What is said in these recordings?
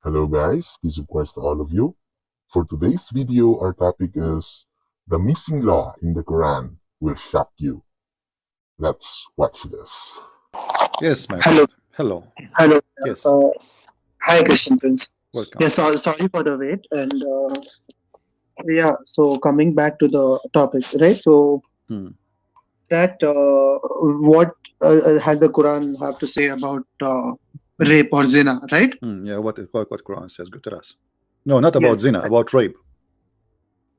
Hello guys, peace of Christ to all of you. For today's video, our topic is the missing law in the Quran will shock you. Let's watch this. Yes, my Hello, friend. Hello. hello. Yes. Hi, Christian Prince. Welcome. Yes, sorry for the wait. And yeah, so coming back to the topic, right? So Hmm. that what has the Quran have to say about rape or zina, right? Yeah, what Quran says. Good to us. No, not about Yes. zina, about rape.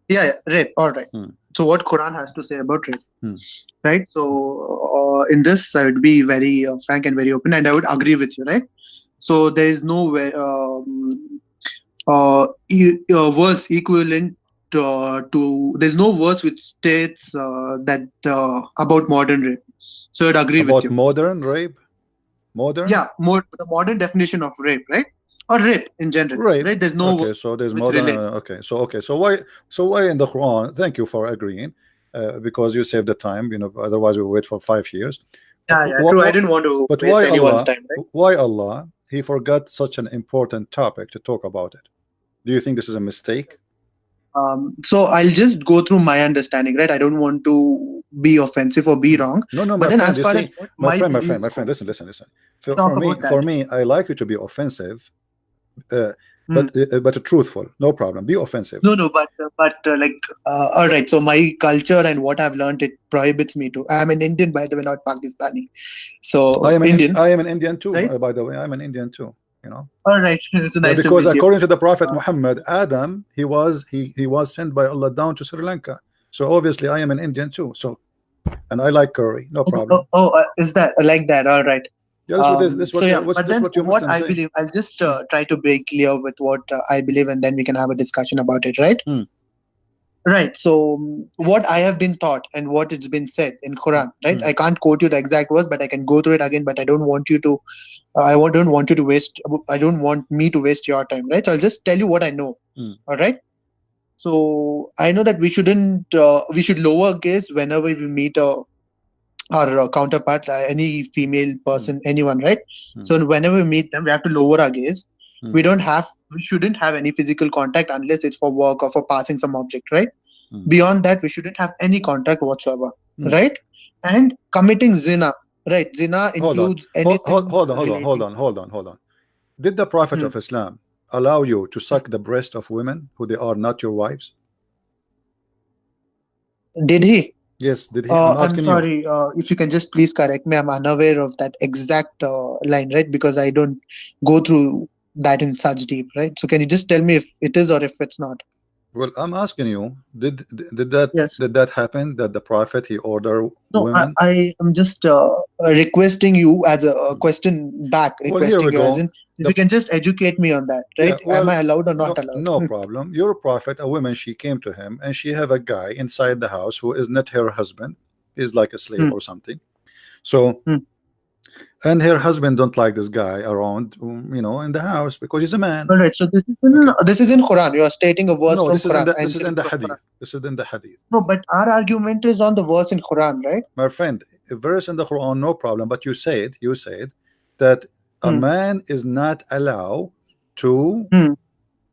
Yeah, rape. All right. Hmm. So what Quran has to say about rape, Hmm. right? So in this, I would be very frank and very open, and I would agree with you, right? So there is no way. Verse equivalent to there's no verse which states that about modern rape, so I'd agree with About you. modern rape? Modern? Yeah, more the modern definition of rape, right? Or rape in general, Rape. right? There's no Okay, verse so there's which modern. relate. Okay, so why in the Quran? Thank you for agreeing, because you saved the time. Otherwise we wait for 5 years. Yeah, true. I didn't want to But waste why anyone's Allah? time, right? Why Allah? He forgot such an important topic to talk about it. Do you think this is a mistake? So I'll just go through my understanding, right? I don't want to be offensive or be wrong, No, but my then friend. as You far as see, what my my friend, beliefs Listen. For, talk for about me, that. I like you to be offensive, uh, Hmm. but truthful. No problem. Be offensive. No, all right. So my culture and what I've learned, it prohibits me to. I'm an Indian, by the way, not Pakistani. So Indian, I am an Indian too. right? By the way, I'm an Indian too. You know. All right. It's nice to Because meet you. according to the Prophet Uh, Muhammad, Adam, he was sent by Allah down to Sri Lanka. So obviously, I am an Indian too. So, and I like curry. No problem. is that like that? All right. Yeah, this So yeah, but this then what you what Muslims I say. believe, I'll just try to be clear with what I believe, and then we can have a discussion about it, right? Hmm. Right. So what I have been taught and what it's been said in Quran, right? I can't quote you the exact words, but I can go through it again. But I don't want you to. Don't want you to waste. I don't want me to waste your time, right? So I'll just tell you what I know. All right. So I know that we shouldn't. We should lower gaze whenever we meet our counterpart, any female person, anyone, right? So whenever we meet them, we have to lower our gaze. We shouldn't have any physical contact unless it's for work or for passing some object, right? Beyond that, we shouldn't have any contact whatsoever, right? And committing zina, right? Zina includes anything relating. Hold on. Did the Prophet Hmm. of Islam allow you to suck the breast of women who they are not your wives? Did he? Yes, did he? I'm I'm asking you. sorry. If you can just please correct me, I'm unaware of that exact line, right? Because I don't go through that in such deep, right? So can you just tell me if it is or if it's not? Well, I'm asking you, did Yes. that happen, that the Prophet he order No, women? I am just requesting you as a question back, Well, here we requesting you as go. in, if you can just educate me on that, Yeah, right? Am well, I allowed or not allowed? no problem. Your prophet, a woman, she came to him and she have a guy inside the house who is not her husband. He's like a slave Hmm. or something. So, Hmm. and her husband don't like this guy around, in the house because he's a man. All right. So Okay. this is in Quran. You are stating a verse No, from Quran. this is in the From Quran. Hadith. This is in the Hadith. No, but our argument is on the verse in Quran, right? My friend, a verse in the Quran, no problem. But you said that a Hmm. man is not allowed to Hmm.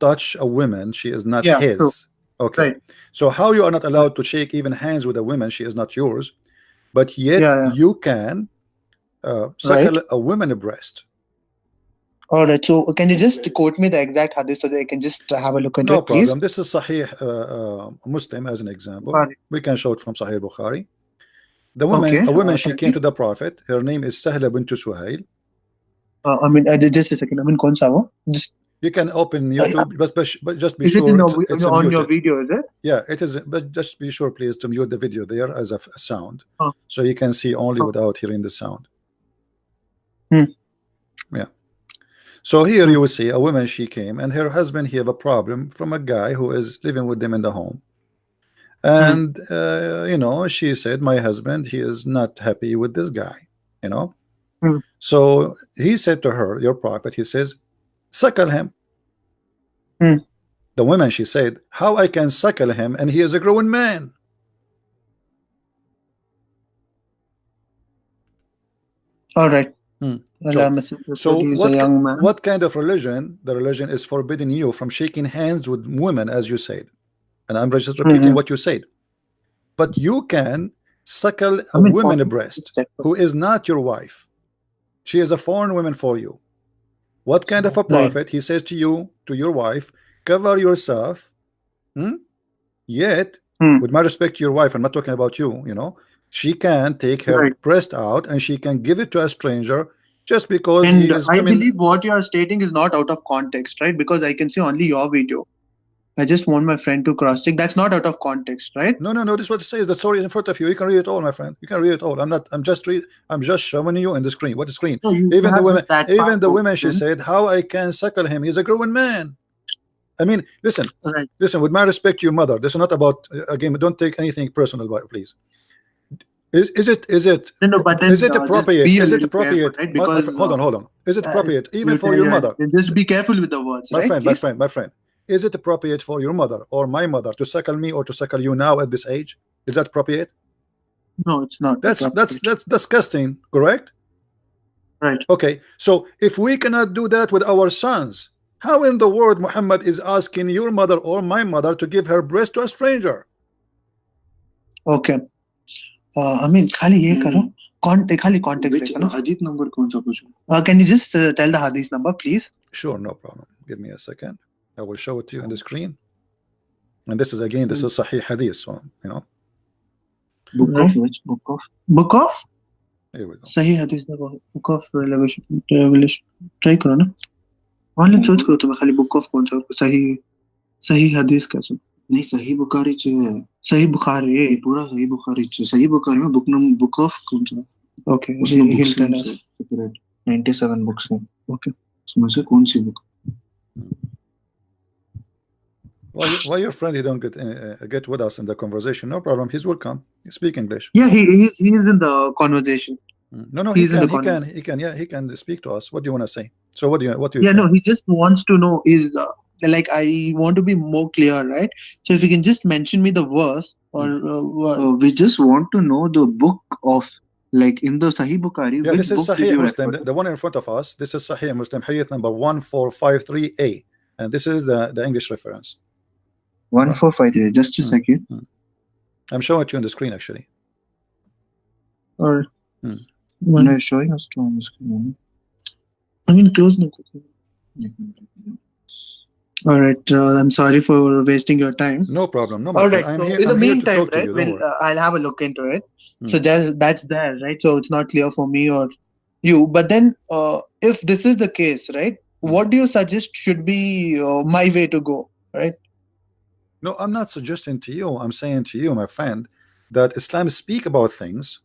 touch a woman. She is not Yeah, true. his. Okay. Right. So how you are not allowed to shake even hands with a woman? She is not yours. But yet Yeah. you can Right. suckle a woman breast. All right. So can you just quote me the exact hadith so that I can just have a look into No it, please? problem. This is Sahih Muslim as an example. Bukhari. We can show it from Sahih Bukhari. The woman, Okay. a woman, she came to the Prophet. Her name is Sahla bint Suhail. Just a second. कौन सा वो? Just. You can open YouTube, but just be Is it sure it's on muted. your video? Is it? Yeah, it is. But just be sure, please, to mute the video there as a sound, Oh. so you can see only without hearing the sound. Yeah. So here you will see a woman. She came, and her husband, he have a problem from a guy who is living with them in the home. And she said, my husband, he is not happy with this guy. So he said to her, your prophet, he says, suckle him. The woman, she said, how I can suckle him and he is a grown man? All right. Allah Messenger So said he's a young man. what kind of religion? The religion is forbidding you from shaking hands with women, as you said, and I'm just repeating what you said. But you can suckle a woman breast who is not your wife. She is a foreign woman for you. What kind of a prophet? He says to you, to your wife, cover yourself. Yet, with my respect to your wife, I'm not talking about you, you know, she can take her breast out and she can give it to a stranger just because he is I coming. believe what you are stating is not out of context, right? Because I can see only your video. I just want my friend to cross check. That's not out of context, right? No, this is what it says. The story is in front of you. You can read it all, my friend. You can read it all. I'm just showing you in the screen. What the screen? No, Even the women, she said, how I can suckle him? He's a grown man. I mean, listen, with my respect to your mother, this is not about, again, don't take anything personal, please. Is it appropriate? Is it appropriate? Right? Because, hold on. Is it appropriate even for your mother? Just be careful with the words, my friend. Is it appropriate for your mother or my mother to suckle me or to suckle you now at this age? Is that appropriate? No, it's not. That's disgusting, correct? Right. Okay, so if we cannot do that with our sons, how in the world Muhammad is asking your mother or my mother to give her breast to a stranger? Okay. I mean, khali ye karo. Khali context. Which hadith number kaun sa pucho? Can you just tell the hadith number, please? Sure, no problem. Give me a second. I will show it to you on the screen. And this is again, this is Sahih Hadith, so you know. Book of which? Book of? Book of? Here we go. Sahih Hadith number. Book of Revelation. Try karo na. Online search karo to khali book of kaun sa Sahih Hadith ka so. नहीं सही बुखारी च है. सही बुखारी ये पूरा सही बुखारी च. सही बुखारी में book of कौन सा? Okay. उसमें he'll tell us. 97 books हैं. Okay. उसमें से कौन सी book? Why your friend he don't get with us in the conversation? No problem. He's welcome. He speak English. Yeah, he is in the conversation. No, he can speak to us. What do you want to say? So what do you yeah, think? No, he just wants to know is like I want to be more clear, right? So if you can just mention me the verse or we just want to know the book of, like in the Sahih Bukhari. Yeah, this is Sahih Muslim, the one in front of us. This is Sahih Muslim, Hadith number 1453A, and this is the English reference. 1453. Just a second. I'm showing it to you on the screen actually. Or when are showing us to on the screen? I mean, close no. All right. I'm sorry for wasting your time. No problem. No. All right. So in the meantime, right, I'll have a look into it. So that's there, right? So it's not clear for me or you. But then, if this is the case, right, what do you suggest should be my way to go, right? No, I'm not suggesting to you. I'm saying to you, my friend, that Islam speak about things.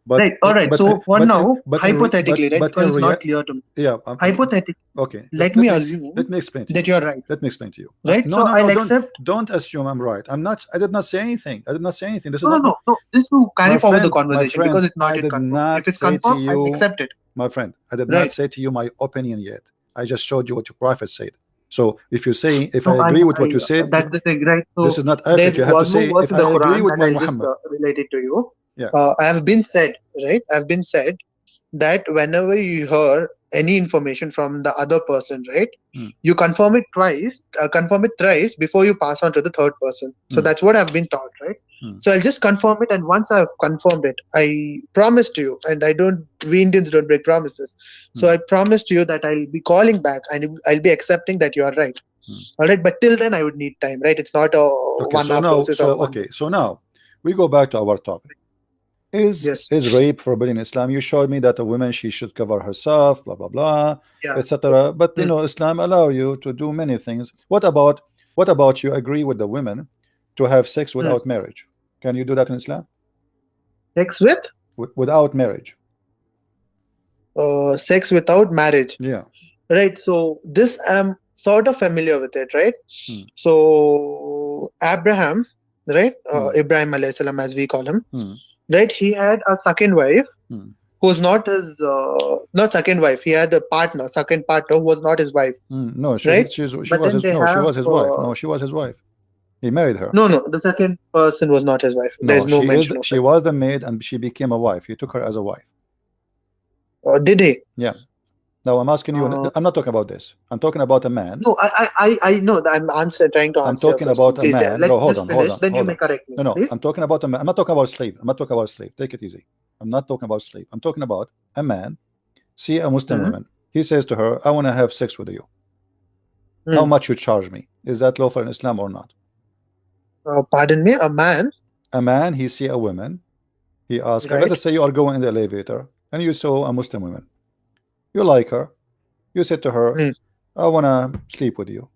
But, right. All right. So for now, hypothetically, right? Because it's not clear to me. Yeah. Hypothetically. Okay. Let me assume. Let me explain to that you're right. Let me explain to you. Right. No, so no, I'll no. Accept. Don't assume I'm right. I'm not. I did not say anything. This is no. This will carry forward the conversation because it's not yet confirmed. If it's confirmed, I'll accept it. My friend, I did not say to you my opinion yet. I just showed you what your prophet said. So if you say, if I agree with what you said, that's the thing, right? So this is not accurate. You have to say if I agree with what Muhammad. Relate it to you. Yeah. I have been said, right? I've been said that whenever you hear any information from the other person, right, you confirm it thrice before you pass on to the third person. So that's what I've been taught, right? So I'll just confirm it, and once I've confirmed it, I promise to you, and we Indians don't break promises. So I promise to you that I'll be calling back and I'll be accepting that you are right. All right, but till then I would need time, right? It's not a one-hour process. So now we go back to our topic. Is rape forbidden in Islam? You showed me that a woman, she should cover herself, blah blah blah, etc. But you know, Islam allow you to do many things. What about you agree with the women to have sex without marriage? Can you do that in Islam? Sex without marriage. Sex without marriage. Yeah. Right. So this I'm sort of familiar with it, right? So Abraham, right? Ibrahim alayhi salam, as we call him. Right, he had a second wife who's not his not second wife. He had a partner, second partner who was not his wife. No, she was his wife. No, she was his wife. He married her. No, the second person was not his wife. There's no mention of she was the maid and she became a wife. He took her as a wife. Did he? Yeah. Now I'm asking you. Uh, I'm not talking about this. I'm talking about a man. no, I know that trying to I'm answer your talking question. about a Please, man. let No, me hold just on, hold finish. on, Then you hold may on. correct me, No, please. I'm talking about a man. I'm not talking about slave. I'm not talking about slave. Take it easy. I'm not talking about slave. I'm talking about a man see a Muslim Hmm. woman. He says to her, "I want to have sex with you. How Hmm. much you charge me? Is that lawful in Islam or not?" Pardon me, a man, A man, he see a woman. He asks her. Let right? us say you are going in the elevator and you saw a Muslim woman. You like her. You said to her, Hmm. "I want to sleep with you."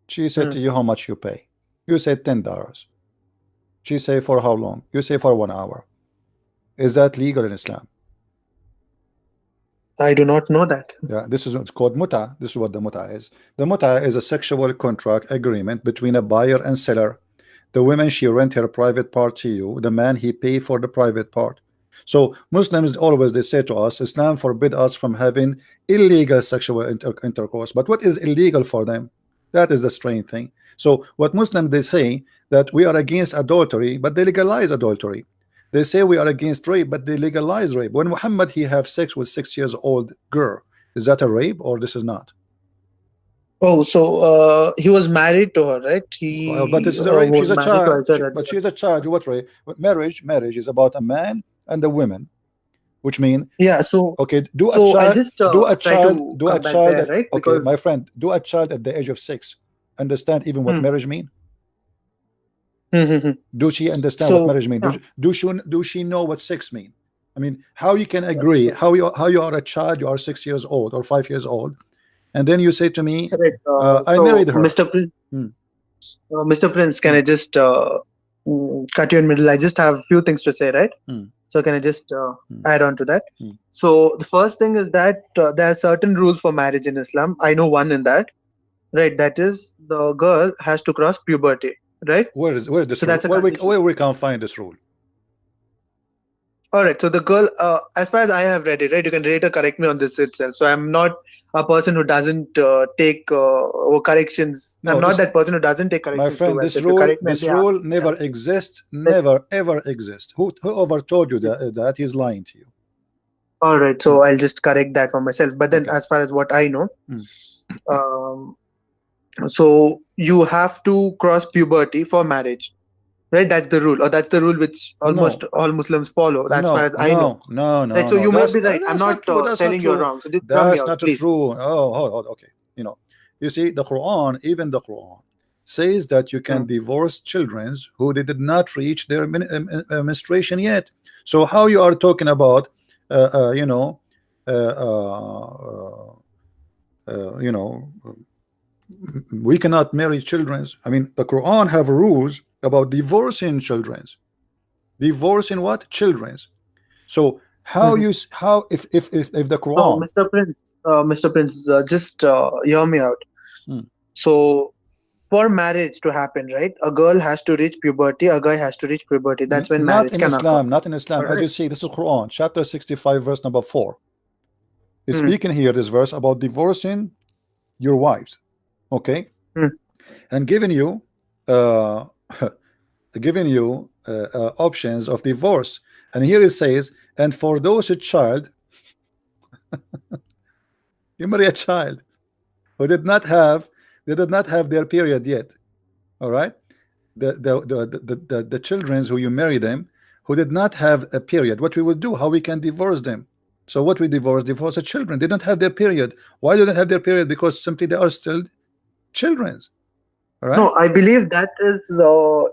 She said Hmm. to you, "How much you pay?" You said $10. She say, "For how long?" You say, "For 1 hour." Is that legal in Islam? I do not know that. Yeah, this is what's called Mut'a. This is what the Mut'a is. The Mut'a is a sexual contract agreement between a buyer and seller. The woman, she rent her private part to you. The man, he pay for the private part. So Muslims always, they say to us, Islam forbid us from having illegal sexual intercourse. But what is illegal for them? That is the strange thing. So what Muslims, they say that we are against adultery, but they legalize adultery. They say we are against rape, but they legalize rape. When Muhammad, he have sex with 6 years old girl, is that a rape or this is not? Oh, so he was married to her, right? Well, but He this is a rape. was She's a married to child. Aisha But Radhiyallahu she's a child. What rape? But marriage is about a man and a woman, which mean, Yeah, so okay, I just try to do a come back child there, at, right? okay, Because my friend, do a child at the age of 6 understand even what hmm, marriage mean? hmm, hmm, hmm. Do she understand what So marriage mean? yeah, Do she know what sex mean? I mean, how you can agree? How you are a child? You are 6 years old or 5 years old, and then you say to me, correct. "I So married her." Hmm, Mr. Prince, can hmm, I just cut you in middle? I just have a few things to say, right? hmm, So can I just hmm, add on to that? hmm. So the first thing is that there are certain rules for marriage in Islam. I know one in that, right? That is the girl has to cross puberty, right? Where is So this rule? that's a condition. Where we can find this rule? All right. So the girl, as far as I have read it, right? You can later correct me on this itself. So I'm not a person who doesn't take corrections. I'm No, not this, that person who doesn't take my corrections too friend, well. So if you correct me, I'll this be happy. rule Yeah. never exists, Right. never ever exists. Whoever told you that he's lying to you. All right. Hmm, So I'll just correct that for myself. But then, okay. as far as what I know, Hmm. um, so you have to cross puberty for marriage, right? That's the rule, or that's the rule which almost No, all Muslims follow, as far as I know. Right. So you may be right. I'm That's not not true. That's not telling you're true. wrong. So just hear me That's out, not please. true. Oh, hold, okay. You see, the Quran, even the Quran, says that you Hmm. can divorce children who they did not reach their menstruation yet. So how you are talking about, uh, uh, you know, uh, uh, you know, we cannot marry children. I mean, the Quran have rules about divorcing children. Divorcing what? Children. So how Mhm. you how if the So, Quran. Mr. Prince, just hear me out. Hmm. So, for marriage to happen, right, a girl has to reach puberty, a guy has to reach puberty. That's when Not marriage in can occur. Islam, not in Islam. All As right. you see, this is Quran, chapter 65, verse number 4. He's Hmm. speaking here, this verse, about divorcing your wives. Okay? Hmm. And giving you uh giving you options of divorce. And here it says, and for those a child, you marry a child who did not have their period yet. All right? The children who you marry them who did not have a period, what we will do, how we can divorce them. So what we divorce the children. They don't have their period. Why do they have their period? Because simply they are still children's. All right. No, I believe that is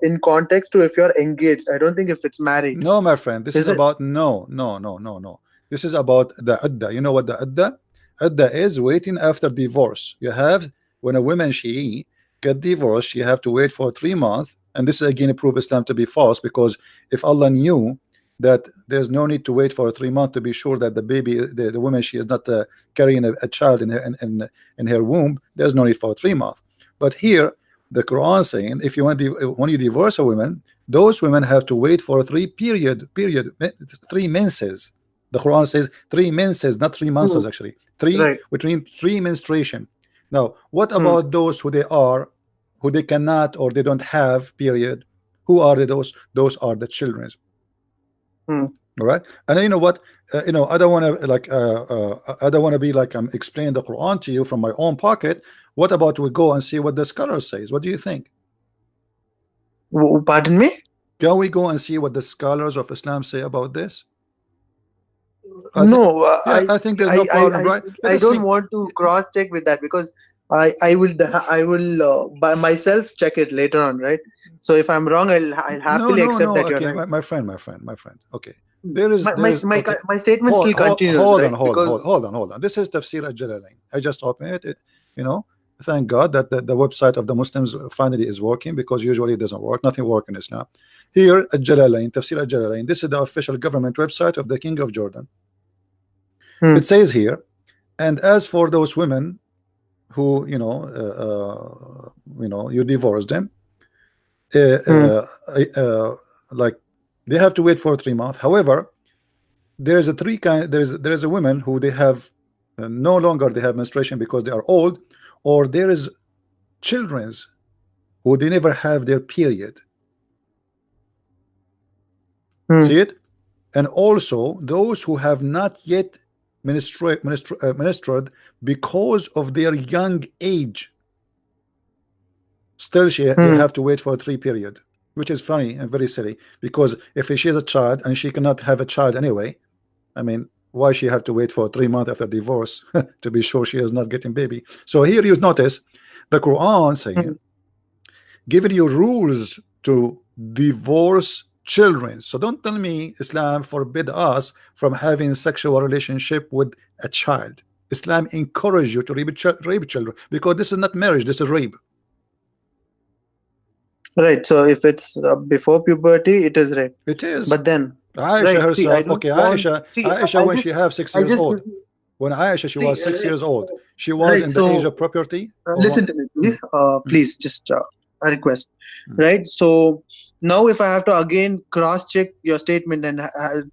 in context to if you're engaged. I don't think if it's married. No, my friend, this is Is it? about no. This is about the idda. You know what the idda? Idda is waiting after divorce. You have, when a woman she get divorced, you have to wait for 3 months. And this is again prove Islam to be false, because if Allah knew that there's no need to wait for 3 months to be sure that the baby, the woman, she is not carrying a child in her womb, there's no need for 3 months. But here the Quran saying if you when you divorce a woman, those women have to wait for 3 menses. The Quran says 3 menses, not 3 months Hmm. actually. Three Right. between 3 menstruation. Now, what Hmm. about those who they cannot or they don't have period? Who are those? Those are the children. Hmm. All right, and you know what? I don't want to I don't want to be like I'm explaining the Quran to you from my own pocket. What about we go and see what the scholar says? What do you think? Pardon me? Can we go and see what the scholars of Islam say about this? I think, No, yeah, I think there's no problem, right? Let I us see. don't want to cross check with that, because I will by myself check it later on, right? So if I'm wrong, I'll happily accept that you're Okay, right. my friend. Okay, there is okay. My statement still continues, hold right? on, hold on. This is Tafsir al-Jalalain. I just opened it. Thank God that the website of the Muslims finally is working, because usually it doesn't work. Nothing works in Islam. Here, al-Jalalain, Tafsir al-Jalalain. This is the official government website of the King of Jordan. It says here, and as for those women who you divorce them, like they have to wait for 3 months. However, there is a there is a woman who they have no longer they have menstruation because they are old, or there is children's who they never have their period. See it? And also those who have not yet menstruated because of their young age, still they have to wait for 3 period, which is funny and very silly, because if she is a child and she cannot have a child anyway, I mean, why she have to wait for 3 months after divorce to be sure she is not getting baby? So here you notice the Quran saying giving you rules to divorce children. So don't tell me Islam forbid us from having sexual relationship with a child. Islam encourage you to rape children, because this is not marriage, this is rape. Right. So if it's before puberty, it is rape. It is. But then Aisha herself, Aisha when she have 6 years old. When Aisha she was 6 years old, she was in the age of puberty. Listen to me, please. Please, just a request. Right. So now, if I have to again cross-check your statement and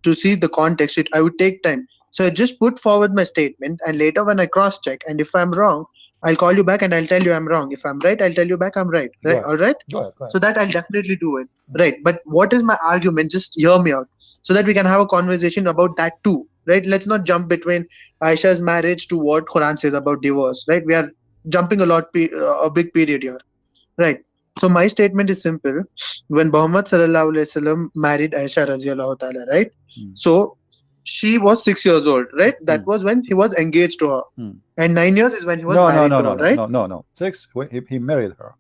to see the context, I would take time. So I just put forward my statement, and later when I cross-check, and if I'm wrong, I'll call you back and I'll tell you I'm wrong. If I'm right, I'll tell you back I'm right. Right? All right? Go ahead. So that I'll definitely do it. Right. But what is my argument? Just hear me out, so that we can have a conversation about that too. Right? Let's not jump between Aisha's marriage to what Quran says about divorce. Right? We are jumping a big period here. Right. So my statement is simple. When Muhammad sallallahu alaihi wasallam married Aisha radhiyallahu ta'ala, right? So she was 6 years old, right? That was when he was engaged to her. And 9 years is when he was married to her, right? No. 6, he married her.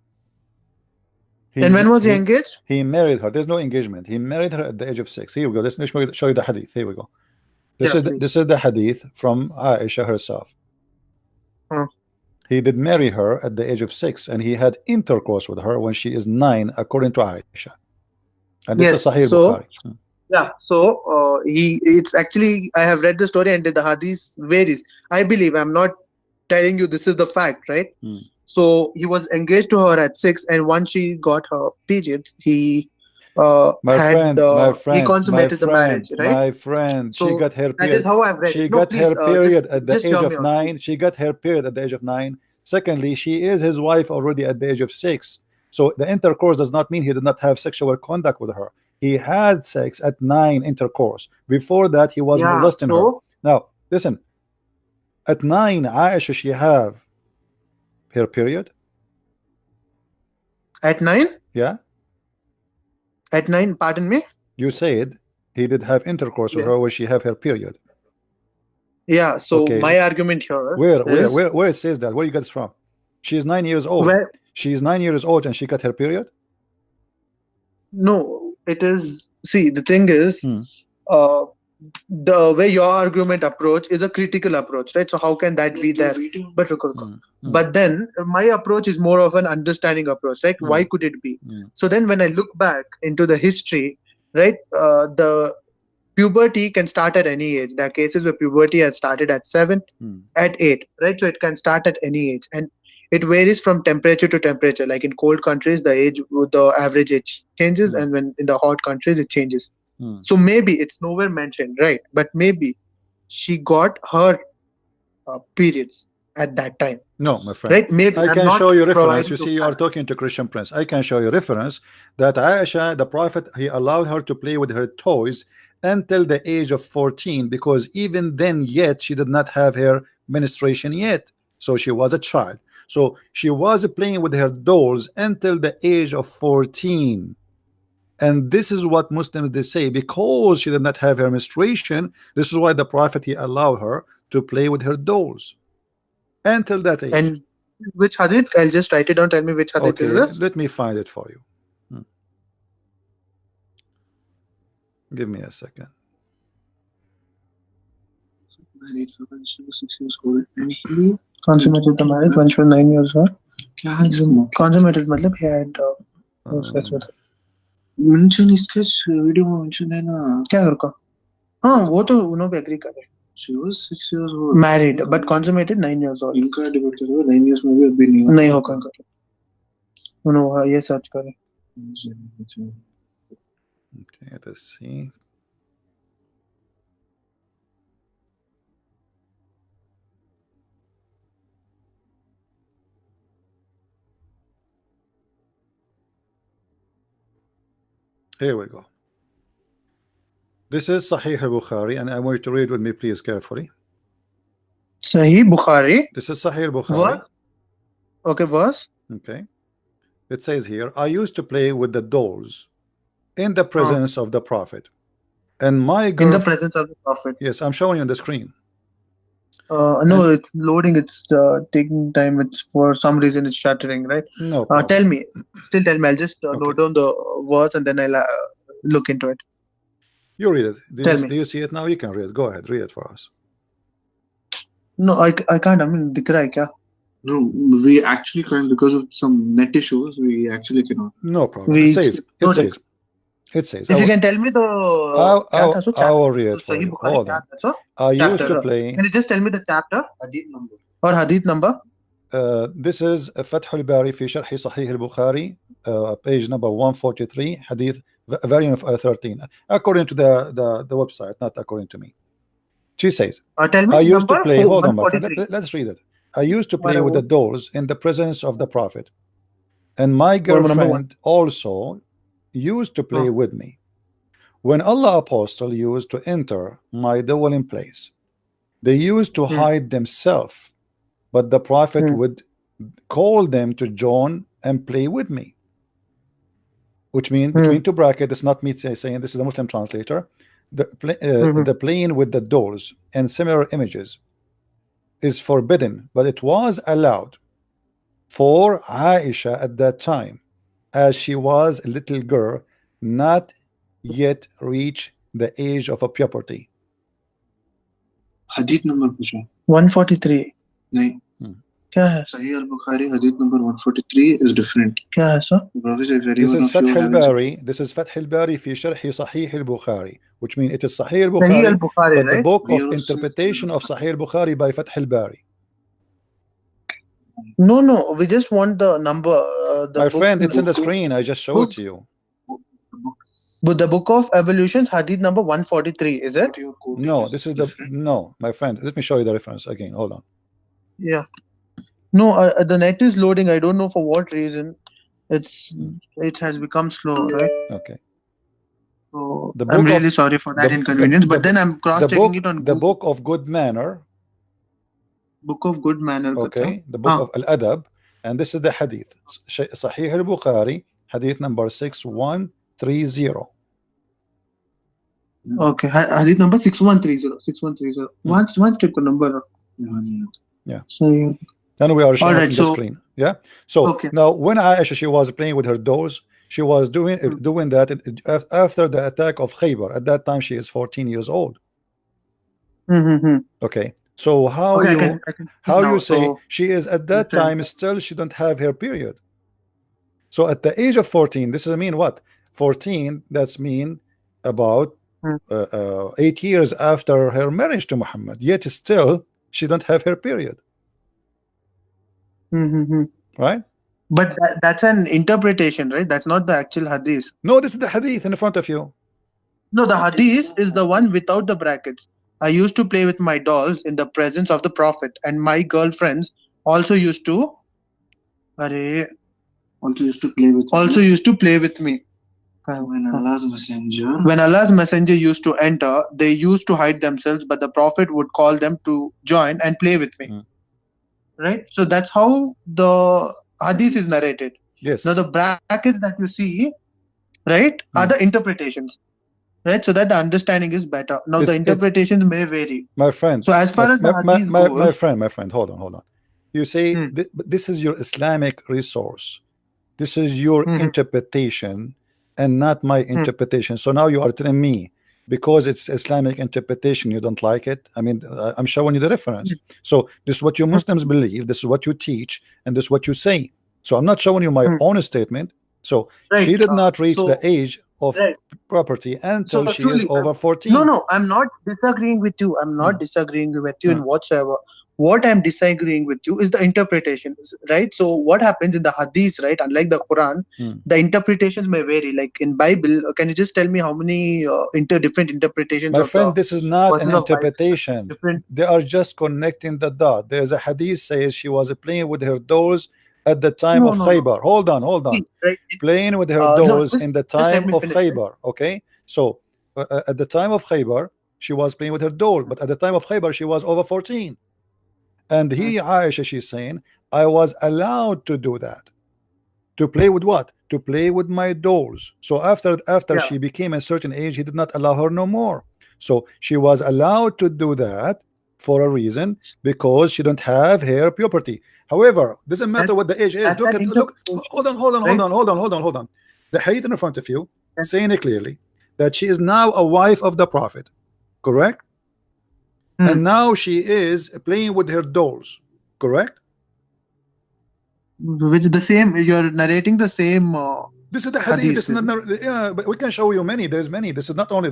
And when was he engaged? He married her. There's no engagement. He married her at the age of 6. Here we go. Let's show you the hadith. Here we go. This is the hadith from Aisha herself. He did marry her at the age of 6, and he had intercourse with her when she is 9, according to Aisha. And this is Sahih Bukhari. Yeah, so it's actually, I have read the story and the hadith varies. I believe, I'm not telling you this is the fact, right? So he was engaged to her at 6, and once she got her period, he he consummated the marriage, right? My friend, so she got her period. That is how I've read. She got her period at the age of 9. She got her period at the age of 9. Secondly, she is his wife already at the age of 6. So the intercourse does not mean he did not have sexual conduct with her. He had sex at 9 intercourse. Before that, he was molesting her. Now, listen. At 9, Aisha, she have her period. At 9? Yeah. At 9, pardon me? You said he did have intercourse with her where she have her period. Yeah, so my argument here where it says that, where you get this from? She's 9 years old. She's 9 years old and she got her period? No, it is, see, the thing is, the way your argument approach is a critical approach, right? So how can that be there? But then my approach is more of an understanding approach, right? Why could it be? So then when I look back into the history, right, the puberty can start at any age. There are cases where puberty has started at 7, at 8, right? So it can start at any age, and it varies from temperature to temperature. Like in cold countries, the average age changes, and when in the hot countries, it changes. So maybe it's nowhere mentioned, right? But maybe she got her periods at that time. No, my friend. Right? Maybe I can show you reference. You see, you are talking to Christian Prince. I can show you reference that Aisha, the Prophet, he allowed her to play with her toys until the age of 14, because even then yet she did not have her menstruation yet, so she was a child. So she was playing with her dolls until the age of 14. And this is what Muslims they say, because she did not have her menstruation, this is why the Prophet he allowed her to play with her dolls until that age. And which hadith? I'll just write it down. Tell me which hadith is this. Let me find it for you. Give me a second. Married for 6 years old and he Consummated the marriage when she was 9 years old. क्या है इसमें Consummated मतलब he had sex with her. Mention इसके video में mention है ना क्या रुका? हाँ वो तो उन्होंने भी agree कर रहे. she was 6 years old Married but consummated 9 years old. इनका डिबेट कर रहे हो 9 years में भी अभी नहीं होगा इनका. उन्होंने ये सर्च करे. Okay, let's see. Here we go. This is Sahih al-Bukhari, and I want you to read with me, please, carefully. Sahih Bukhari. This is Sahih al-Bukhari. What? Okay, verse. Okay. It says here, I used to play with the dolls in the presence of the Prophet. And my girl... In the presence of the Prophet. Yes, I'm showing you on the screen. No, it's loading. It's taking time. It's for some reason it's shattering, right? No. Tell me. Still tell me. I'll just note down the verse and then I'll look into it. You read it. Do you see it now? You can read it. Go ahead. Read it for us. No, I can't. I mean, dikh raha hai kya? No, we actually can't because of some net issues. We actually cannot. No problem. It says. If you can tell me the. I will read it for you. Hold on. I used to play. Can you just tell me the chapter? Hadith number. Or hadith number? This is Fath al-Bari fi Sharh Sahih al-Bukhari, page number 143, hadith variant of 13. According to the website, not according to me. She says, tell me I used to play. Hold on, my friend. 143. Let's read it. I used to play with the dolls in the presence of the Prophet, and my girlfriend also used to play with me. When Allah Apostle used to enter my dwelling place, they used to hide themselves, but the Prophet would call them to join and play with me. Which means, between two brackets, it's not me saying, this is the Muslim translator, the playing with the dolls and similar images is forbidden, but it was allowed for Aisha at that time, as she was a little girl, not yet reach the age of a puberty. Hadith number 143. नहीं. क्या है? Sahih al-Bukhari hadith number 143 is different. क्या है sir? This is Fath al-Bari. This is Fath al-Bari fi Sharh Sahih al-Bukhari, which means it is Sahih al-Bukhari, but right? the book of interpretation of Sahih al-Bukhari by Fath al-Bari. No, we just want the number. My friend, it's in the screen. I just showed it to you. But the book of evolutions, hadith number 143, is it? No, this is no, my friend. Let me show you the reference again. Hold on. Yeah. No, the net is loading. I don't know for what reason. It has become slow, right? Okay. So I'm really sorry for that inconvenience. But then I'm cross-checking it on Google. The book of good manner. Book of good manner. Okay. The book of Al-Adab, and this is the hadith. Sahih al-Bukhari, hadith number 6130. Okay, hadith number 6130. 6130. One check the number. Yeah. So, then we are showing the screen. Yeah. So now, when Aisha she was playing with her dolls, she was doing that after the attack of Khaybar. At that time, she is 14 years old. Okay. So how you say she is at that time still she don't have her period? So at the age of 14, this is mean what? 14. That's mean about 8 years after her marriage to Muhammad. Yet still she don't have her period. Right? But that's an interpretation, right? That's not the actual hadith. No, this is the hadith in front of you. No, the hadith is the one without the brackets. I used to play with my dolls in the presence of the Prophet, and my girlfriends also used to play with me. When Allah's messenger. When Allah's messenger used to enter, they used to hide themselves, but the Prophet would call them to join and play with me. Right? So that's how the hadith is narrated. Yes. Now the brackets that you see, right, are the interpretations. Right? So that the understanding is better. Now the interpretations may vary. My friend. So as far as the hadith goes, my friend, hold on. You say this is your Islamic resource. This is your interpretation and not my interpretation. So now you are telling me because it's Islamic interpretation you don't like it. I mean, I'm showing you the reference. So this is what you Muslims believe, this is what you teach, and this is what you say. So I'm not showing you my own statement. So she did not reach the age of property until she is over 14. No, I'm not disagreeing with you. I'm not disagreeing with you in whatsoever. What I'm disagreeing with you is the interpretation, right? So what happens in the hadith, right? Unlike the Quran, the interpretations may vary. Like in Bible, can you just tell me how many different interpretations? My friend, this is not an interpretation. They are just connecting the dot. There's a hadith says she was playing with her dolls at the time of Khaybar. Hold on. Playing with her dolls in the time of Khaybar. Okay, so at the time of Khaybar, she was playing with her doll, but at the time of Khaybar, she was over 14. And Aisha, she's saying, I was allowed to do that. To play with what? To play with my dolls. So after she became a certain age, he did not allow her no more. So she was allowed to do that for a reason, because she don't have hair puberty. However, doesn't matter what the age is. Look. Hold on. The hadith in front of you saying it clearly that she is now a wife of the Prophet, correct? And now she is playing with her dolls, correct? Which the same, you're narrating the same. This is the hadith. This is not, yeah, but we can show you many. There's many. This is not only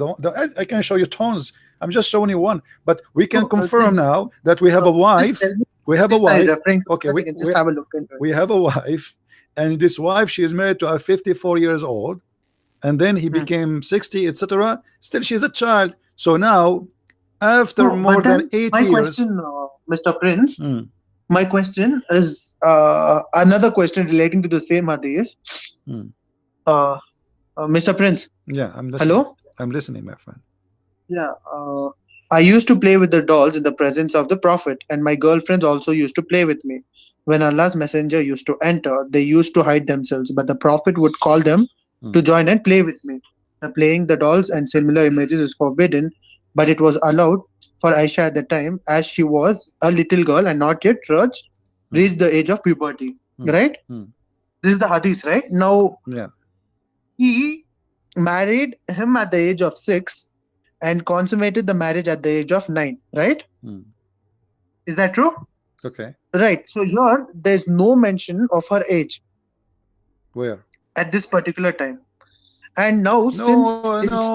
I can show you tons. I'm just showing you one, but we can confirm now that we have a wife. We have a wife. Okay, we have a look. We have a wife, and this wife, she is married to a 54 years old, and then he became 60, etc. Still, she's a child. So now, after more than 8 years, question, Mr. Prince. My question is another question relating to the same hadith. Mr. Prince. Yeah, I'm listening. Hello? I'm listening, my friend. Yeah. I used to play with the dolls in the presence of the Prophet, and my girlfriends also used to play with me. When Allah's messenger used to enter, they used to hide themselves, but the Prophet would call them to join and play with me. Playing the dolls and similar images is forbidden, but it was allowed for Aisha at the time, as she was a little girl and not yet reached the age of puberty. Right? This is the hadith, right? Now, he married him at the age of 6 and consummated the marriage at the age of 9, right? Is that true? Okay. Right. So here, there's no mention of her age. Where? At this particular time. And now,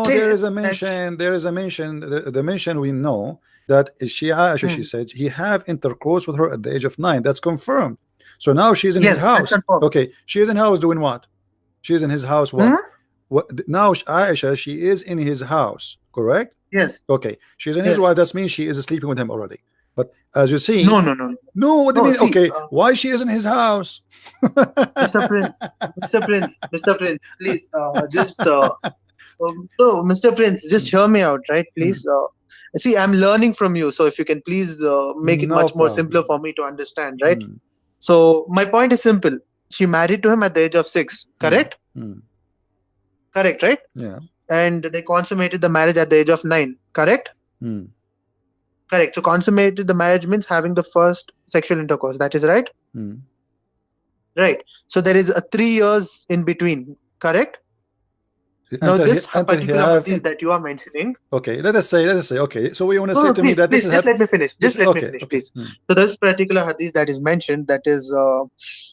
there is a mention. There is a mention. The mention we know that she said he have intercourse with her at the age of 9. That's confirmed. So now she's in his house. Okay, she is in house doing what? She's in his house. What? Now Aisha, she is in his house, correct? Yes. Okay, she's in his wife. That means she is sleeping with him already. But as you see, no. What do you mean? Okay, why she is in his house? Mr. Prince, please, just no, Mr. Prince, just hear me out, right? Please, see, I'm learning from you, so if you can please make it much more simpler for me to understand, right? So my point is simple. She married to him at the age of 6, correct? Correct, right? Yeah. And they consummated the marriage at the age of 9, correct? Correct. So consummated the marriage means having the first sexual intercourse. That is right? Right. So there is a 3 years in between, correct? Now this particular hadith that you are mentioning. Okay, let us say. Okay, so we want to say to me that this is. Just let me finish. Just let me finish, please. So this particular hadith that is mentioned, that is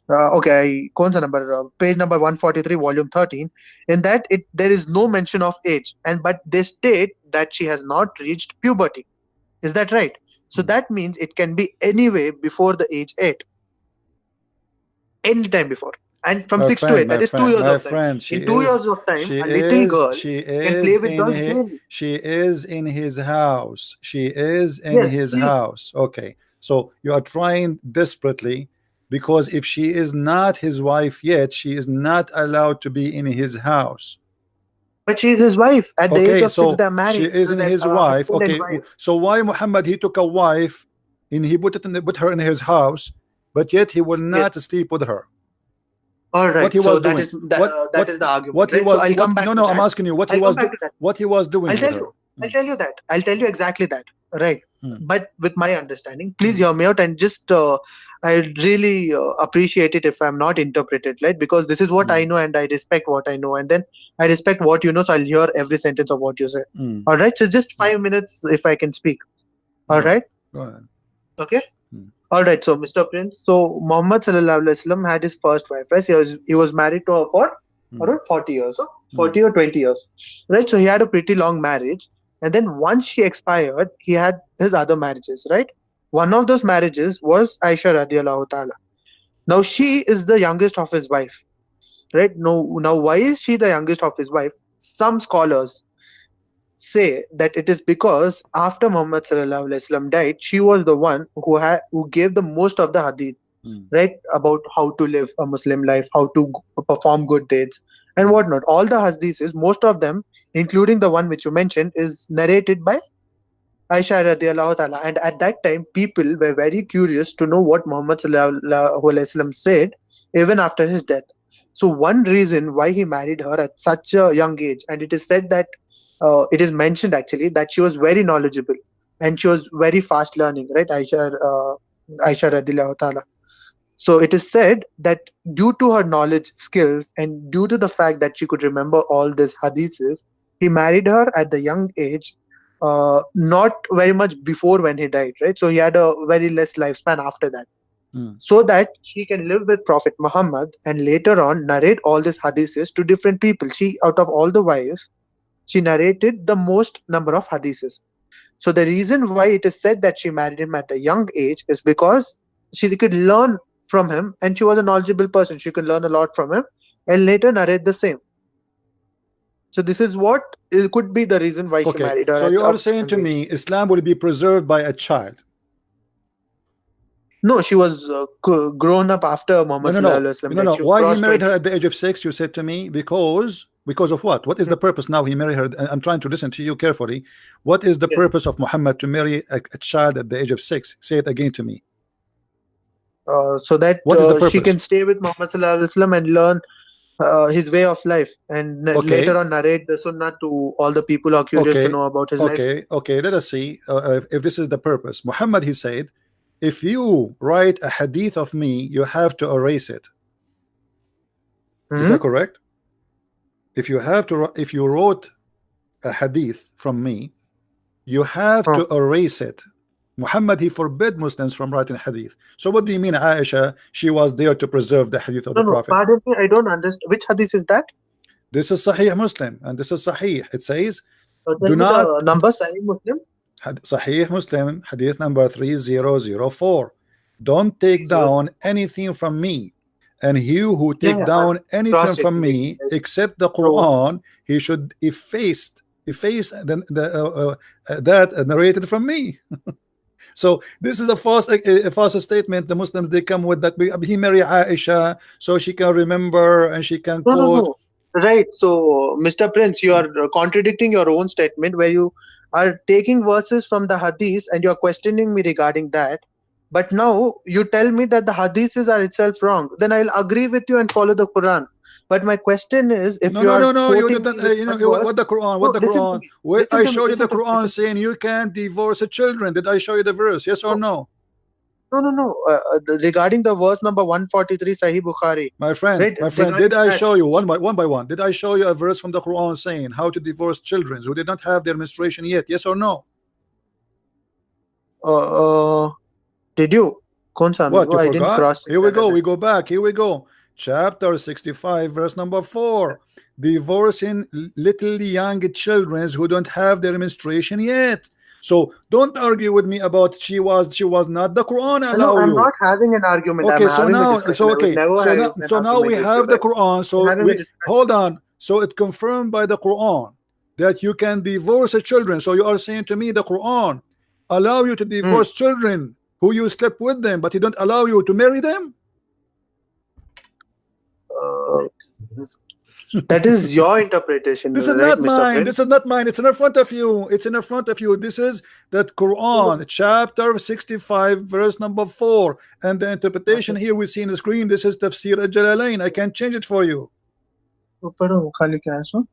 okay. Number page number 143, volume 13. In that there is no mention of age, but they state that she has not reached puberty. Is that right? So that means it can be anyway before the age 8. Anytime before. And from 6 to 8, that is 2 years of time. In 2 years of time, a little girl can play with dolls. She is in his house. She is in his house. Okay. So you are trying desperately, because if she is not his wife yet, she is not allowed to be in his house. But she's his wife. At the age Okay, of 6, so they're she married. isn't They're his wife. husband and Okay, wife. so why Muhammad he took a wife and he put her in his house, but yet he will Yes. not sleep with her? All What right. he So was that doing? is that is the argument, What he right? So was I'll come what? back No, to no, I'm that. asking you what he I'll come was back to that. what he was doing I'll with tell her. you. I'll tell you that. I'll tell you exactly that. Right. Hmm. But with my understanding, please hear me out and just I really appreciate it if I'm not interpreted, right? Because this is what I know and I respect what I know, and then I respect what you know, so I'll hear every sentence of what you say. Hmm. All right. So just 5 minutes if I can speak. All Go ahead. right. Go ahead. Okay. Hmm. All right. So Mr. Prince. So Muhammad Sallallahu Alaihi Wasallam had his first wife, right? He was married to her for around 40 years, huh? 40 or 20 years, right? So he had a pretty long marriage, and then once she expired, he had his other marriages, right? One of those marriages was Aisha radiallahu ta'ala. Now she is the youngest of his wife, right? Now why is she the youngest of his wife? Some scholars say that it is because after Muhammad sallallahu alaihi wasallam died, she was the one who gave the most of the hadith, Hmm. right, about how to live a Muslim life, how to perform good deeds, and whatnot. All the hadiths, most of them, including the one which you mentioned, is narrated by Aisha radiallahu ta'ala. And at that time, people were very curious to know what Muhammad sallallahu alaihi wasallam said even after his death. So one reason why he married her at such a young age, and it is said that it is mentioned actually that she was very knowledgeable and she was very fast learning, right? Aisha radiallahu ta'ala. So it is said that due to her knowledge, skills, and due to the fact that she could remember all these hadiths, he married her at the young age, not very much before when he died, right? So he had a very less lifespan after that, Hmm. so that she can live with Prophet Muhammad and later on narrate all these hadiths to different people. She, out of all the wives, she narrated the most number of hadiths. So the reason why it is said that she married him at a young age is because she could learn from him and she was a knowledgeable person. She could learn a lot from him and later narrate the same. So this is what it could be the reason why she Okay, married her so at you a are saying young to age. me Islam will be preserved by a child? No, she was grown up after No, Muhammad no, Sallallahu no, Alaihi Wasallam no, died. no. She Why he crossed married her 20. at the age of 6? You said to me because of what? What is the purpose now? He married her. I'm trying to listen to you carefully. What is the Yes. purpose of Muhammad to marry a child at the age of 6? Say it again to me. So that What is the she purpose? can stay with Muhammad Sallallahu Alaihi Wasallam and learn his way of life and later Okay, on narrate the Sunnah to all the people who are curious to okay, know about his life. okay, okay. Let us see if this is the purpose. Muhammad, he said, if you write a hadith of me, you have to erase it. Is that Hmm. correct? If you wrote a hadith from me, you have to erase it. Muhammad, he forbid Muslims from writing hadith. So what do you mean Aisha, she was there to preserve the hadith of No, the no, Prophet? pardon me, I don't understand. Which hadith is that? This is Sahih Muslim and this is Sahih. It says, Tell do me the not, number, Sahih Muslim. Sahih Muslim, hadith number 3004. Don't take 30. down anything from me, and he who Yeah, take yeah, I'm down anything from cross-checking it. me except the So, Quran, he should efface that narrated from me. So this is a false statement. The Muslims, they come with that he married Aisha so she can remember and she can no, no, quote. no. Right. So, Mr. Prince, you are contradicting your own statement where you are taking verses from the hadith and you are questioning me regarding that. But now you tell me that the hadiths are itself wrong. Then I'll agree with you and follow the Quran. But my question is, if No, you no, are no, no. You quoting did me not. with You know one verse, what the Quran? What no, the listen to Quran? me. Where Listen I to me. showed you the Listen to me. Quran Listen to me. saying you can't divorce the children. Did I show you the verse? Yes or No, no? no, no, no. Regarding the verse number 143, Sahih Bukhari, My friend, right? did Regarding I that, show you one by one? Did I show you a verse from the Quran saying how to divorce children who did not have their menstruation yet? Yes or no? uh, did you? कौन सा What, amigo? you I didn't forgot? cross check Here we that at go. that. We go back. Here we go. Chapter 65, verse number 4. Divorcing little young children who don't have their menstruation yet. So don't argue with me about she was not. The Quran No, allow I'm you. not having an argument. I'm Okay, so having a now, discussion. I would never have an so now we argument with you have the guys. Quran. I'm So having a we discussion. hold on. So it confirmed by the Quran that you can divorce the children. So you are saying to me the Quran allow you to Hmm. divorce children who you slept with them, but he don't allow you to marry them? Uh, That is your interpretation, This is right, not Mr. mine. Prince? This is not mine. It's in front of you. It's in front of you. This is that Quran, chapter 65, verse number 4. And the interpretation here we see in the screen. This is Tafsir al-Jalalain. I can change it for you. वो पढ़ो खाली क्या है सो?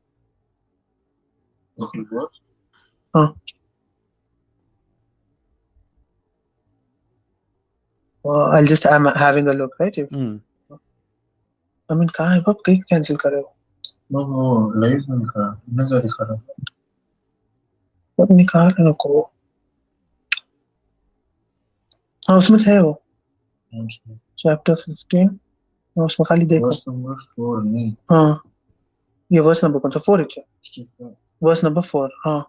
हाँ. I'm having a look, right? I mean, कहाँ है? कब कहीं cancel कर रहे हो? वो लाइव में दिखा रहा है. अब निकाल को. हाँ उसमें है वो. Chapter 15. हाँ उसमें खाली देखो. Verse number 4 नहीं. हाँ. ये verse number कौन सा? 4 है. Verse number 4. हाँ.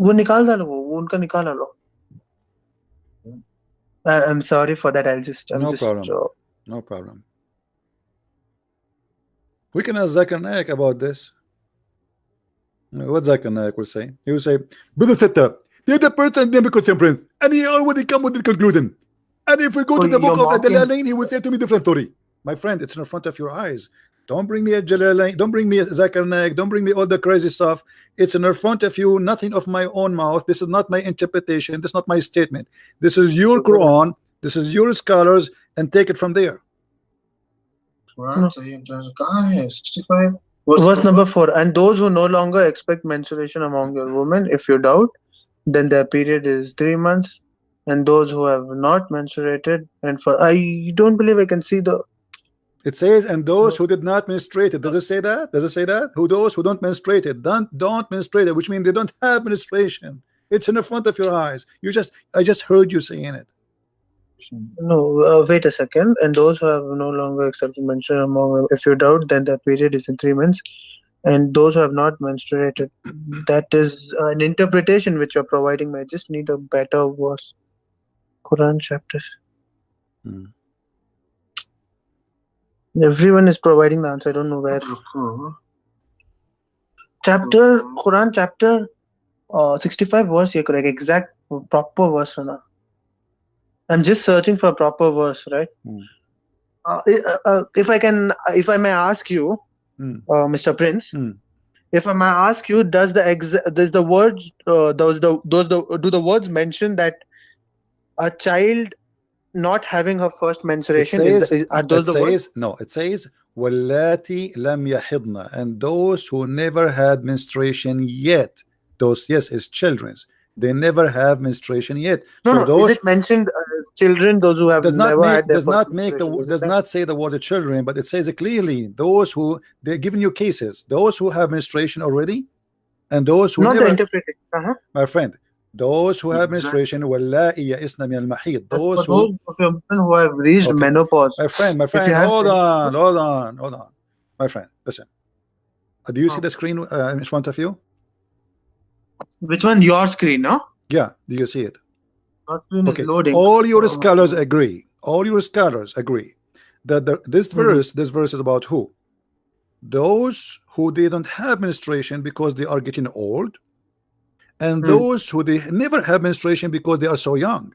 वो निकाल डालो वो उनका निकाल डालो. I'm sorry for that. No problem. We can ask Zakir Naik about this. What Zakir Naik will say? He will say, Brother Tetta, the other person never question Prince, and he already come with the conclusion. And if we go to the book of Jalalain, he will say to me different story. My friend, it's in front of your eyes. Don't bring me a Jalalain, don't bring me a Zakir Naik, don't bring me all the crazy stuff. It's in front of you, nothing of my own mouth. This is not my interpretation, this is not my statement. This is your Quran, this is your scholars, and take it from there. कहाँ है? 65 Verse number 4. And those who no longer expect menstruation among your women, if you doubt, then their period is 3 months. And those who have not menstruated, and for I don't believe I can see the. It says, and those who did not menstruate. Does it say that? Does it say that? Who those who don't menstruate it, don't menstruate it, which means they don't have menstruation. It's in the front of your eyes. I just heard you saying it. No, wait a second. And those who have no longer accepted menstruation among, if you doubt, then their period is in 3 months. And those who have not menstruated, that is an interpretation which you're providing me. I just need a better verse. Quran chapters. Everyone is providing the answer. I don't know where. Quran chapter 65 verse. Yeah, correct. Exact proper verse. I'm just searching for a proper verse, right? If I may ask you, Mr. Prince, if I may ask you, do the words mention that a child not having her first menstruation are those the words? No, it says wallati lam yahidna, and those who never had menstruation yet. Those, yes, is children's. They never have menstruation yet. No, those, is it mentioned children? Those who have never had their does not say the word children, but it says it clearly. Those who, they're giving you cases. Those who have menstruation already, and those who not never. The interpretation. My friend, those who have menstruation, wallahi ya'isna min al-mahid. Those who have reached menopause. My friend, hold on. My friend, listen. Do you see the screen in front of you? Which one? Your screen, no? Yeah, do you see it? Our screen is loading. All your scholars agree. All your scholars agree that this verse is about who? Those who didn't have menstruation because they are getting old, and those who they never have menstruation because they are so young.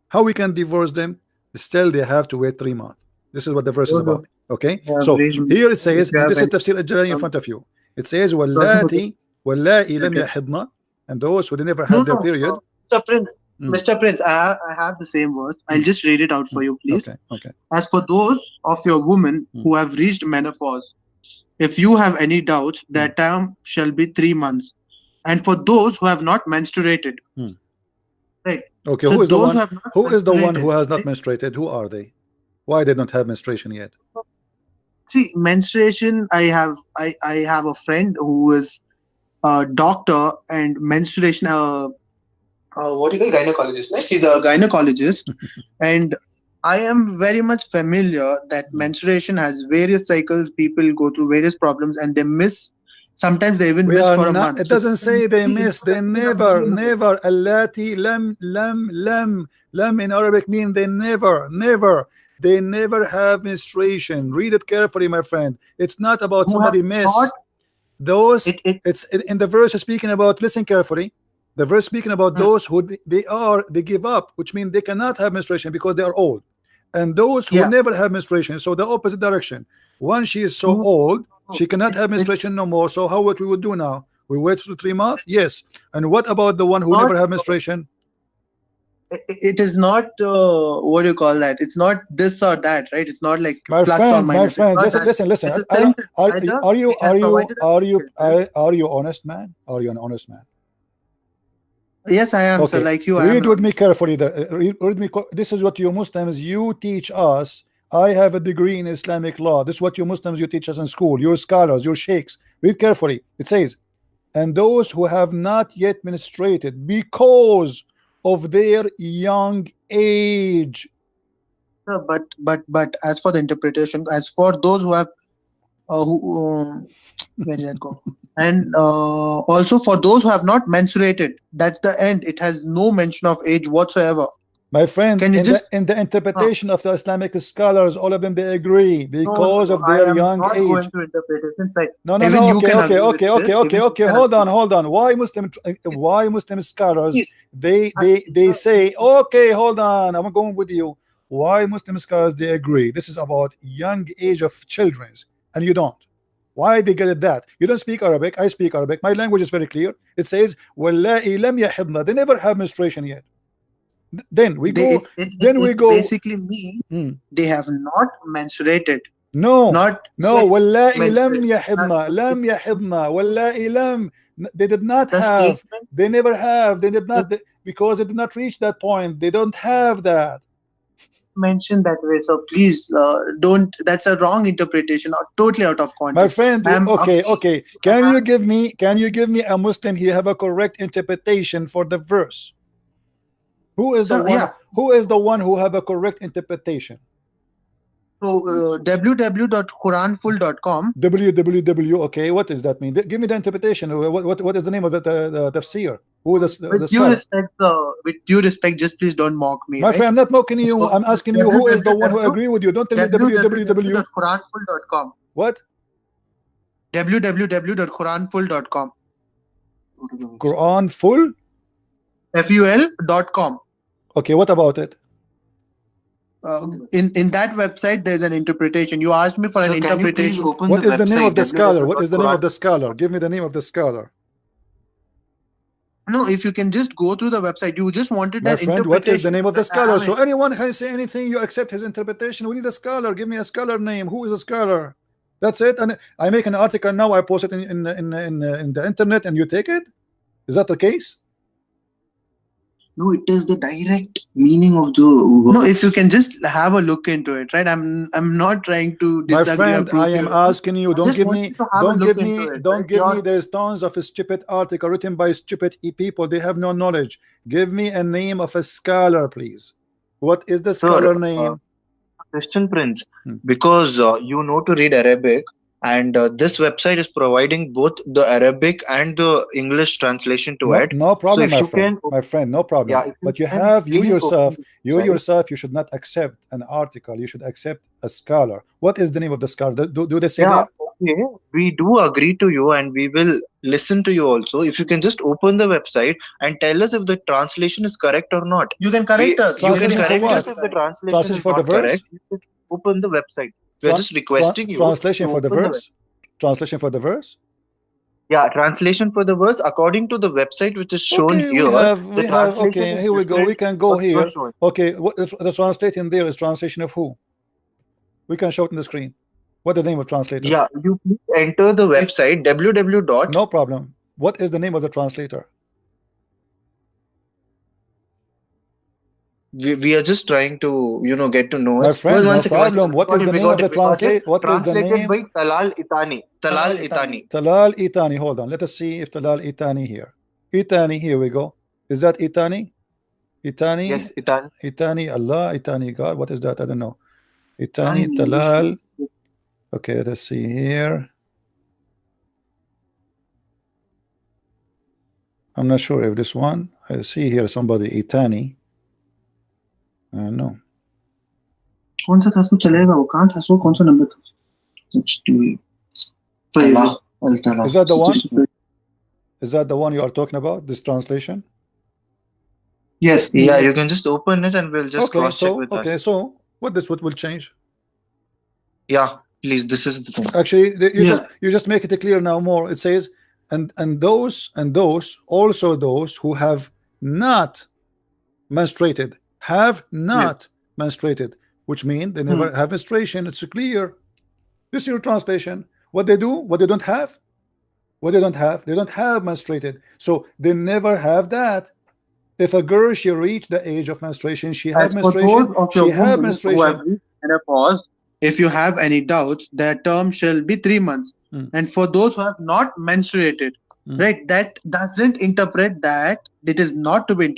How we can divorce them? Still, they have to wait 3 months. This is what the verse is about. Okay, so here it says, and this is Tafsir al-Jalalain in front of you. It says, "Wallati lam yahidna," and those who they never had their period. Mr. Prince, I have the same verse. I'll just read it out for you, please. Okay. As for those of your women who have reached menopause, if you have any doubts, their term shall be 3 months. And for those who have not menstruated, right? Okay, so who is the one who has not menstruated? Who are they? Why they don't have menstruation yet? See, menstruation. I have a friend who is a doctor, and menstruation. What do you call gynecologist? Right? He's a gynecologist, and I am very much familiar that menstruation has various cycles. People go through various problems, and they miss. Sometimes they even miss for a month. It doesn't say they miss. They never. Allati lam in Arabic mean they never. They never have menstruation. Read it carefully, my friend. It's not about somebody miss. Those it's in the verse speaking about. Listen carefully. The verse speaking about those who they give up, which means they cannot have menstruation because they are old. and those who Yeah. never have menstruation, so the opposite direction. Once she is so No, old, she cannot have it's menstruation no more. So how what we would do now? We wait for 3 months? Yes. And what about the one who not. never have menstruation? It is not. What do you call that? It's not this or that, right? It's not like My plus or friend, minus. It's not listen, that. listen, listen. It's a I don't, sentence. Either are you, it has provided us. are you honest man? Are you an honest man? Yes, I am. So Okay, like you, I am. read with not. me carefully. Read me. This is what you Muslims you teach us. I have a degree in Islamic law. This is what you Muslims you teach us in school. Your scholars, your sheikhs. Read carefully. It says, and those who have not yet menstruated because of their young age. But as for the interpretation, as for those who have where did that go? And also for those who have not menstruated, that's the end. It has no mention of age whatsoever. My friend, Can you just in the interpretation of the Islamic scholars, all of them they agree because of their young not age. going to interpretation side. No, no, Even no. you Okay, can okay, agree with okay, this. okay, okay, Even okay. you can Hold on, agree. hold on. Why Muslim scholars Please. they say, okay, hold on. I'm going with you. Why Muslim scholars they agree? This is about young age of children, and you don't. Why they get it that? You don't speak Arabic. I speak Arabic. My language is very clear. It says, "Wallahi lam yahidna." They never have menstruation yet. Then we go. It basically means they have not menstruated. No, not no. yet Wallahi lam menstruated. yahidna. Lam yahidna. Wallahi lam. They did not The have. statement They never have. They did not because they did not reach that point. They don't have that. mentioned that way. So please don't. That's a wrong interpretation, or totally out of My context. friend, okay. Can you give me a Muslim here have a correct interpretation for the verse? Who is the one? Yeah. Who is the one who have a correct interpretation? So www.quranfull.com. www. Okay, what does that mean? Give me the interpretation. What is the name of the tafsir? Who is the With due scholar? respect, with due respect, just please don't mock me. My right? friend, I'm not mocking you. So, I'm asking you who is the one who agree with you. Don't tell me www. www.quranfull.com. What? www.quranfull.com. Quran full? FUL.com. Okay, what about it? In that website, there's an interpretation. You asked me for an interpretation. What is the name of the scholar? What is the name of the scholar? Give me the name of the scholar. No, if you can just go through the website. You just wanted My an friend, interpretation. what is the name of the scholar? I mean, So anyone can say anything. You accept his interpretation. We need a scholar. Give me a scholar name. Who is a scholar? That's it. And I make an article now. I post it in the internet, and you take it. Is that the case? No, it is the direct meaning of the word. no, if you can just have a look into it, right? I'm not trying to My disagree. friend, I am asking you. Don't give me. Don't give me. There's tons of stupid article written by stupid people. They have no knowledge. Give me a name of a scholar, please. What is the scholar name? Christian Prince, because you know to read Arabic, and this website is providing both the Arabic and the English translation to it. No problem, so my friend, no problem. Yeah, but you yourself, you should not accept an article. You should accept a scholar. What is the name of the scholar? Do they say that? Okay, we do agree to you, and we will listen to you also. If you can just open the website and tell us if the translation is correct or not. You can correct us. You can correct us if the translation is for not the verse? correct. You can open the website. We are just requesting you. Translation for the verse. Translation for the verse. Yeah, translation for the verse according to the website which is shown here. We have. Okay, here we go. We can go here. Okay, what the translating there is translation of who? We can show it on the screen. What is the name of translator? Yeah, you please enter the website www. No problem. What is the name of the translator? We are just trying to get to know My it. friend, no problem. What is the name of the translator? What is the name? Translated by Talal Itani. Talal Itani. Talal Itani. Hold on. Let us see if Talal Itani here. Itani. Here we go. Is that Itani? Itani. Yes, Itani. Itani. Allah. Itani. God. What is that? I don't know. Itani. Talal. Okay. Let's see here. I'm not sure if this one. I see here somebody Itani. No. कौन सा था सो चलेगा वो कहाँ था सो कौन सा number था Is that the one? Is that the one you are talking about? This translation? Yes. Yeah, you can just open it and we'll just cross check with that. Okay, so What will change? Yeah, please. This is the thing. Actually, Yeah. you just make it clear now more. It says, and those also those who have not menstruated, have not menstruated, which mean they never have menstruation. It's clear. This is your translation. What they do, what they don't have, what they don't have menstruated, so they never have that. If a girl she reach the age of menstruation, she have As for menstruation, those of she your have women who have menstruation. reached menopause, If you have any doubts, their term shall be 3 months. And for those who have not menstruated, right, that doesn't interpret that it is not to be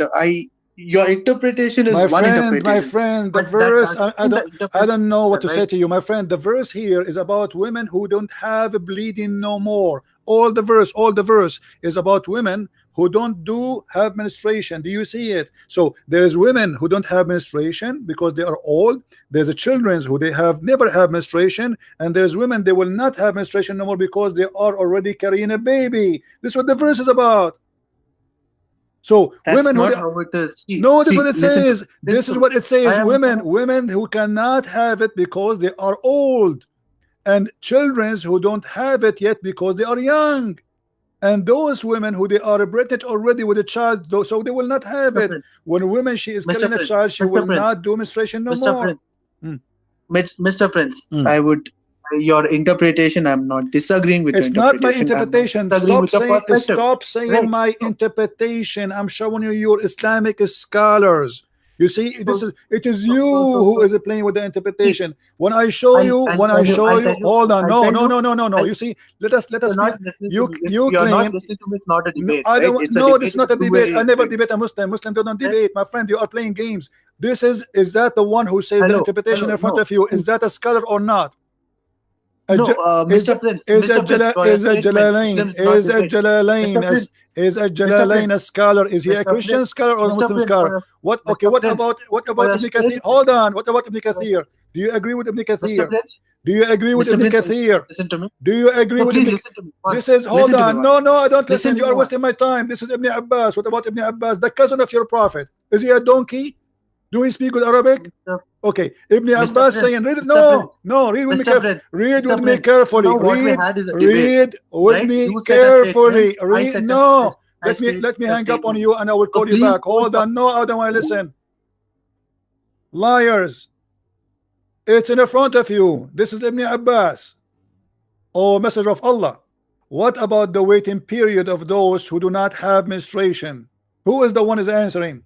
your interpretation is My one friend, interpretation. the but that verse, doesn't I don't know what to say right? to you, my friend. The verse here is about women who don't have bleeding no more. All the verse is about women who don't have menstruation. Do you see it? So there is women who don't have menstruation because they are old. There's a children who they have never have menstruation, and there's women they will not have menstruation no more because they are already carrying a baby. This is what the verse is about. So That's women who not they, how it is. no, this is what it Listen to says. This is what it I says. am Women who cannot have it because they are old, and children who don't have it yet because they are young, and those women who they are pregnant already with a child, so they will not have Mr. it. Prince, When a woman she is Mr. carrying a Prince, child, she Mr. will Prince, not do menstruation no Mr. more. Prince, Mr. Prince, Mm. I would your interpretation, I'm not disagreeing with It's your not my interpretation. interpretation. Disagreeing with your perspective. Stop saying Right. my interpretation. I'm showing you your Islamic scholars. You see, it is you who is playing with the interpretation. When I show you, hold on, no. You see, let us You're be. not listening to You me. If you you're not claim. listening to me, it's not a No, debate. I don't. Right? It's a No, debate. this is not a It's debate. I never two-way. debate a Muslim. Muslim don't debate, my friend. You are playing games. This is that the one who says the Hello, interpretation in front no. of you? Is that a scholar or not? No, Mr. Prince, Mr. Prince, Is a Jalalain Prince, a scholar? Is he a Mr. Christian Prince, scholar or a Mr. Muslim Prince, scholar? What? Okay, Mr. Prince, what for about your Ibn Kathir? space, Hold on. What about Ibn Kathir? Do you agree with Ibn Mr. Kathir? Prince, Do you agree with Mr. Ibn Prince, Kathir? listen to me. Do you agree No, with please Ibn? listen to me once. This is hold Listen to me on. once. No, I don't Listen listen. to You me are once. wasting my time. This is Ibn Abbas. What about Ibn Abbas, the cousin of your prophet? Is he a donkey? Do we speak with Arabic? Okay, Ibn Mr. Abbas Prince, saying, read it. Mr. No, read with me Mr. carefully. Prince, Read Mr. with me Prince, carefully. now what we had is a debate, Read with right? me You said a carefully. statement, I Read. said No, I let me a hang up on statement. you and I will So call you please back. Hold on. No, I don't want to listen. Liars. It's in front of you. This is Ibn Abbas. Oh, Messenger of Allah. What about the waiting period of those who do not have menstruation? Who is the one is answering?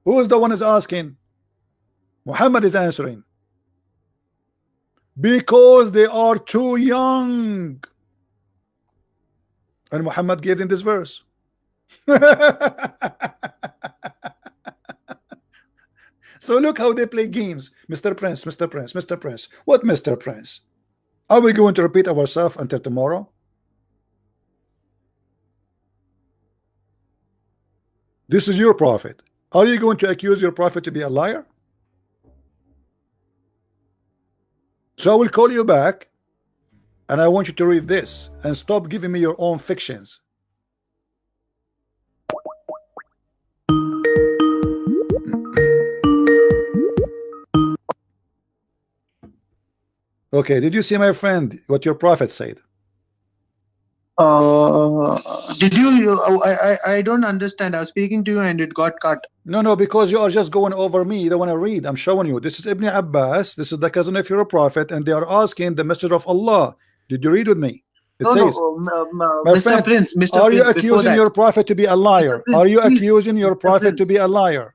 Who is the one is asking? Muhammad is answering. Because they are too young. And Muhammad gave them this verse. So look how they play games. Mr. Prince, Mr. Prince, Mr. Prince. What Mr. Prince? Are we going to repeat ourselves until tomorrow? This is your prophet. Are you going to accuse your prophet to be a liar? So I will call you back and I want you to read this and stop giving me your own fictions. Okay, did you see, my friend, what your prophet said? Did you? I don't understand. I was speaking to you and it got cut. No, because you are just going over me. You don't want to read. I'm showing you. This is Ibn Abbas. This is the cousin of your prophet, and they are asking the Messenger of Allah. Did you read with me? It says, my Mr. friend, Prince, Mr. are you Prince, before accusing that, your prophet to be a liar? Prince, Are you please, accusing your Mr. prophet Prince. to be a liar?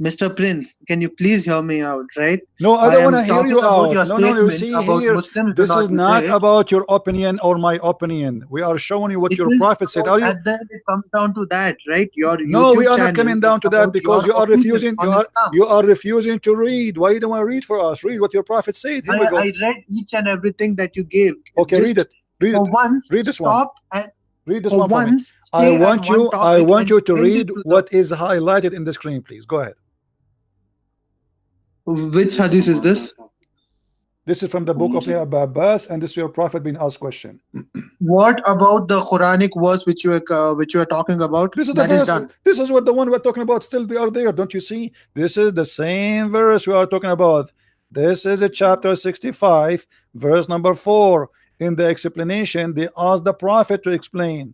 Mr. Prince, can you please hear me out, right? No, I don't want to am hear talking you about your out. No, you statement see about here, Muslims do this not is not debate. about your opinion or my opinion. We are showing you what It your is prophet said. about- Are you? At the end, it comes down to that, right? Your No, we YouTube are not channel coming is down to that about because your you are opinion refusing. on Islam. You are refusing to read. Why you don't want to read for us? Read what your prophet said. Here we go. I read each and everything that you gave. Okay, Just read it. Read for it. once, Read this one. stop and Read this for one for me. once stay at one topic. I want you to and read end it what is highlighted in the screen, please. Go ahead. Which hadith is this? This is from the book of Ibn Abbas, and this is your prophet being asked question. What about the Quranic verse which you are talking about? This is the That is verse. done. This is what the one we're talking about. Still, they are there. Don't you see? This is the same verse we are talking about. This is a chapter 65, verse number 4. In the explanation, they asked the prophet to explain.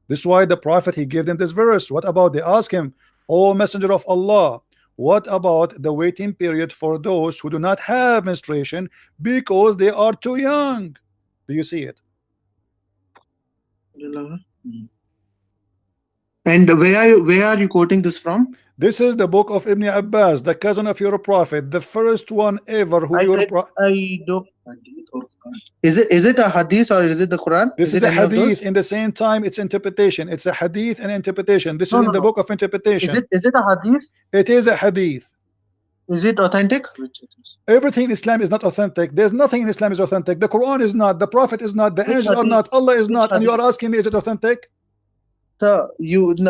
This is why the prophet, he gave them this verse. What about, they ask him, O messenger of Allah, what about the waiting period for those who do not have menstruation because they are too young? Do you see it? And where are you quoting this from? This is the book of Ibn Abbas, the cousin of your prophet, the first one ever who I don't. Is it a hadith or is it the Quran? This is it a any of those? hadith. In the same time, it's interpretation. It's a hadith and interpretation. This No, is in no, the no. book of interpretation. Is it a hadith? It is a hadith. Is it authentic? Everything in Islam is not authentic. There's nothing in Islam is authentic. The Quran is not. The Prophet is not. The Which angels are hadith? not. Allah is Which not. And you are hadith? asking me, is it authentic? Sir,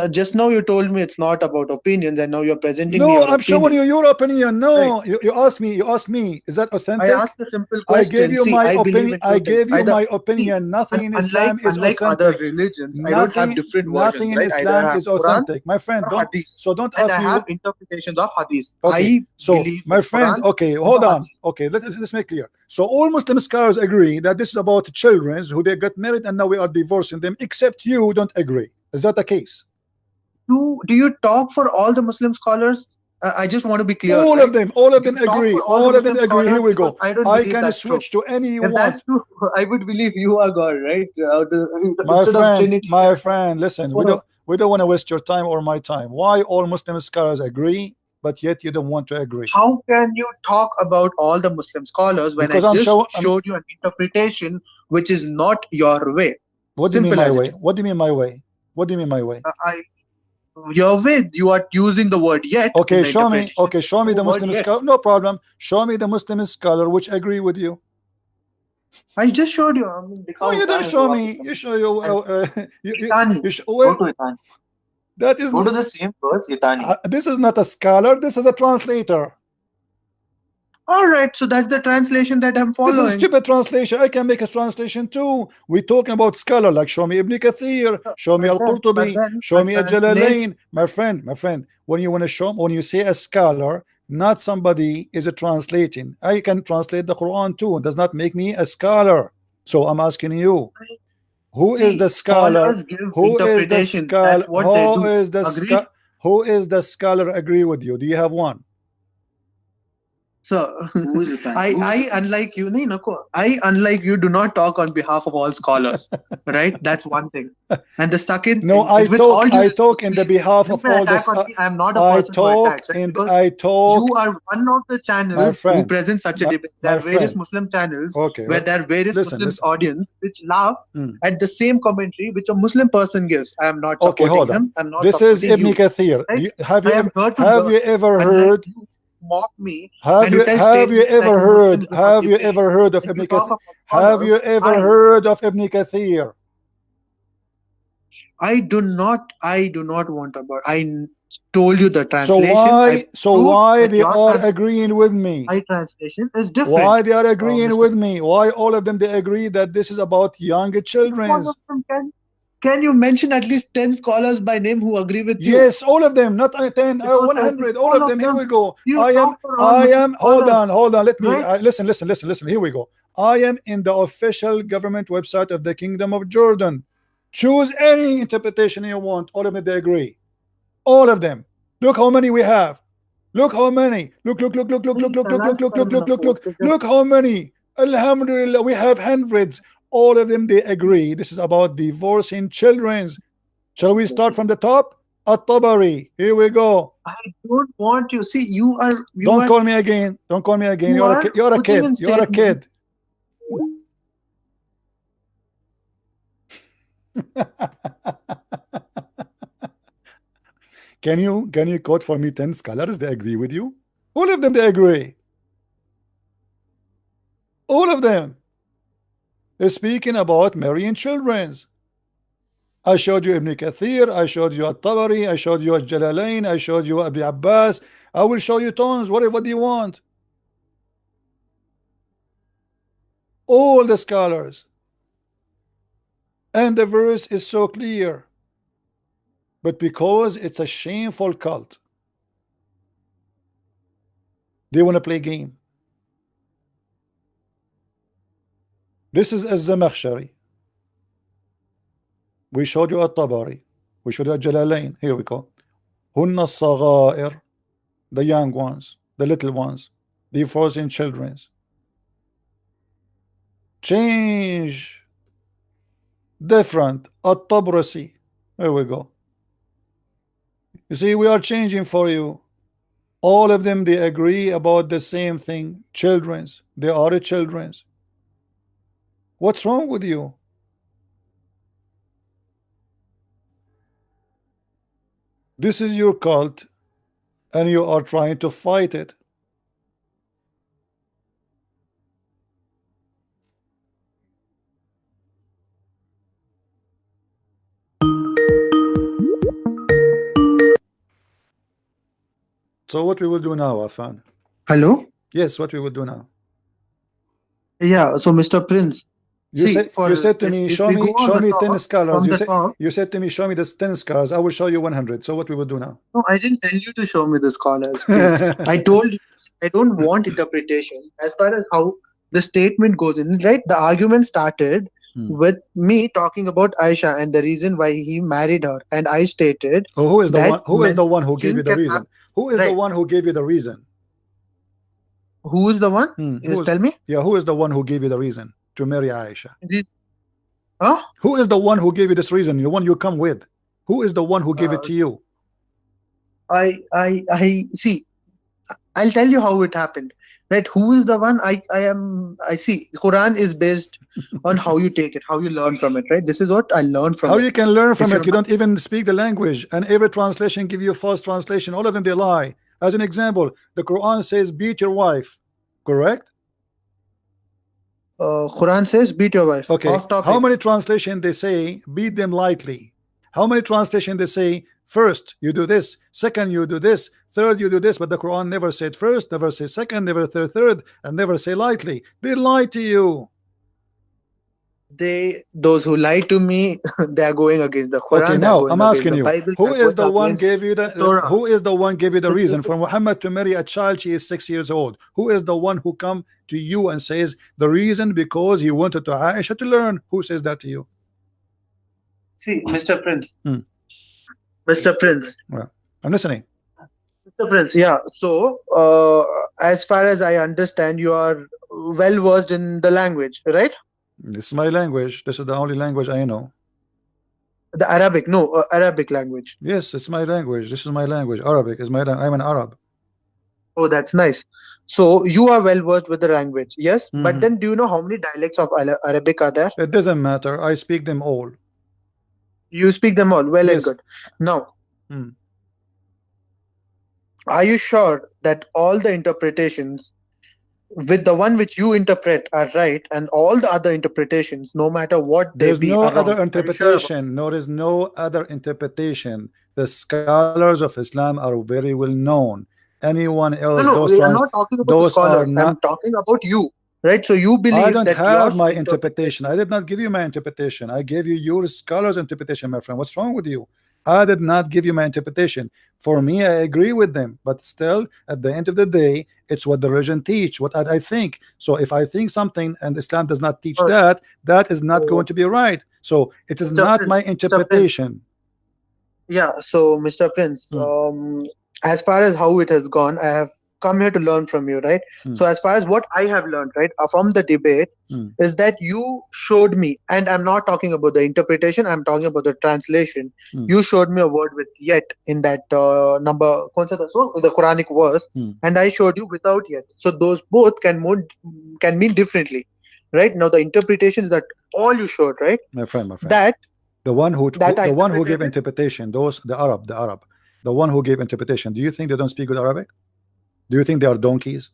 just now you told me it's not about opinions, and now you're presenting me No, your I'm showing you opinion. your opinion. No, you asked me. You asked me. Is that I authentic? asked a simple I question. gave you See, my I believe opinion. in I two things. gave you Either, my opinion. Nothing in Islam is unlike other authentic. religions, I don't have different Nothing versions, in right? Either I Islam have is Quran authentic, my friend. or Don't hadith, don't and ask I me. have interpretations of hadith. Okay, I so believe my in friend, Quran okay, and hold the on. hadith. Okay, let's make clear. So all Muslim scholars agree that this is about children who they got married and now we are divorcing them, except you don't agree. Is that the case? Do you talk for all the Muslim scholars? I just want to be clear, All right? of them You talk agree. for all the All of them Muslim agree. Here scholars we because go. I don't I believe can that's true. switch to any you If that's want. true, I would believe you are God, right? My Instead of friend, Trinity. my friend, listen, we don't want to waste your time or my time. Why all Muslim scholars agree, but yet you don't want to agree? How can you talk about all the Muslim scholars when Because I I'm just showing. showed you an interpretation which is not your way? What do you mean Simple my as it way? is. What do you mean my way? What do you mean my way? Your way, you are using the word yet in Okay, the show me. interpretation. Okay, show me the Muslim yet. scholar. No problem. Show me the Muslim scholar which agree with you. I just showed you. I mean, No, you don't show me. You show you. Itani. You show, Go to Itani. that is Go to the same verse, Itani. this is not a scholar. This is a translator. All right, so that's the translation that I'm This following. is stupid translation. I can make a translation too. We're talking about scholar, like show me Ibn Kathir, show me Al-Qurtubi, show me Al-Jalalain. My friend, when you want to show, when you say a scholar, not somebody is a translating. I can translate the Quran too. It does not make me a scholar. So I'm asking you, who is the scholar? Who is the scholar? Who is the scholar agree with you? Do you have one? So I unlike you, unlike you do not talk on behalf of all scholars, right? That's one thing. And the second no, thing I talk in the behalf of all this. I'm not a person who attacks, right? You are one of the channels who present such a debate. There are various Muslim channels where there are various Muslim audience which laugh at the same commentary which a Muslim person gives. I am not supporting him. I'm not. This is Ibn Kathir. Right? Have you ever heard? Mock me. Have you ever heard of Ibn Kathir? Have you ever heard of Ibn Kathir? I do not want about. I told you the translation. So why they are agreeing with me? My translation is different. Why they are agreeing with me? Why all of them they agree that this is about young children? Can you mention at least 10 scholars by name who agree with you? Yes, all of them, not 10, 100, all of them. Here we go. I am. Hold on. Let me listen. Here we go. I am in the official government website of the Kingdom of Jordan. Choose any interpretation you want. All of them they agree. All of them. Look how many we have. Look how many. Look how many. Alhamdulillah, we have hundreds. All of them they agree this is about divorcing children. Shall we start from the top? At-Tabari. Here we go. I don't want you. See, you are. Don't call me again. Don't call me again. You're a kid. You're a kid. Can you quote for me 10 scholars they agree with you? All of them they agree. All of them. They're speaking about marrying children. I showed you Ibn Kathir, I showed you At-Tabari, I showed you Al-Jalalain, I showed you Ibn Abbas. I will show you tons. What do you want? all the scholars, and the verse is so clear, but because it's a shameful cult, they want to play game. This is Az-Zamakhshari. We showed you At-Tabari. We showed you Jalalain. Here we go. Hunna Saghair, the young ones, the little ones, the frozen children. Change. Different. At-Tabrasi. Here we go. You see, we are changing for you. All of them, they agree about the same thing. Children's. They are children's. What's wrong with you? This is your cult, and you are trying to fight it. So what we will do now, Afan? Hello? Yes, what we will do now? Yeah, so Mr. Prince, You see, said to me, if show we me, go on show the me top, 10 scholars. from the top, You said to me, show me the 10 scholars. I will show you 100. So what we will do now? no, I didn't tell you to show me the scholars, please. I told you I don't want interpretation as far as how the statement goes in, right? The argument started with me talking about Aisha and the reason why he married her, and I stated Oh, who is the that one? Who is the one who gave you the mention can reason? Who is the right. one who gave you the reason? Who is the one? Just tell me. Yeah, who is the one who gave you the reason to marry Aisha? Huh? Who is the one who gave you this reason? The one you come with. Who is the one who gave it to you? I see. I'll tell you how it happened. Right? Who is the one? I see. Quran is based on how you take it, how you learn from it, right? This is what I learned from how it. You can learn from it? You don't even speak the language, and every translation give you a false translation. All of them, they lie. As an example, the Quran says beat your wife, correct? Quran says beat your wife. Okay. Off topic. How many translation they say beat them lightly? How many translation they say first you do this, second you do this, third you do this? But the Quran never said first, never say second, never third, and never say lightly. They lie to you. Those who lie to me, they are going against the Quran. Okay, now I'm asking you, Bible, who is the one gave you the who is the one gave you the reason for Muhammad to marry a child? She is 6 years old. Who is the one who come to you and says the reason because he wanted to Aisha to learn? Who says that to you? See, Mr. Prince. Mr. Prince. Well, I'm listening. Mr. Prince, yeah. So, as far as I understand, you are well versed in the language, right? This is my language. This is the only language I know. The Arabic, no, Arabic language. Yes, it's my language. This is my language. Arabic is my I'm an Arab. Oh, that's nice. So you are well versed with the language, yes? But then do you know how many dialects of Arabic are there? It doesn't matter. I speak them all. You speak them all. Well and good. Now, are you sure that all the interpretations with the one which you interpret are right, and all the other interpretations, no matter what there's they be, no are other wrong? interpretation. There is no other interpretation. The scholars of Islam are very well known. Anyone else? No, we are not talking about the scholars. I'm talking about you, right? So you believe I don't that have my interpretation. I did not give you my interpretation. I gave you your scholar's interpretation, my friend. What's wrong with you? I did not give you my interpretation. For me, I agree with them, but still, at the end of the day, it's what the religion teach, what I think. So if I think something and Islam does not teach that, that is not going to be right. So it is not my interpretation. Yeah. So, Mr. Prince, as far as how it has gone, I have come here to learn from you, right? So as far as what I have learned, right, from the debate, is that you showed me, and I'm not talking about the interpretation, I'm talking about the translation. You showed me a word with yet in that number, the Quranic verse, and I showed you without yet. So those both can mean differently, right? Now the interpretation is that all you showed, right? My friend. That the one who gave interpretation, the Arab, the one who gave interpretation. Do you think they don't speak good Arabic? Do you think they are donkeys?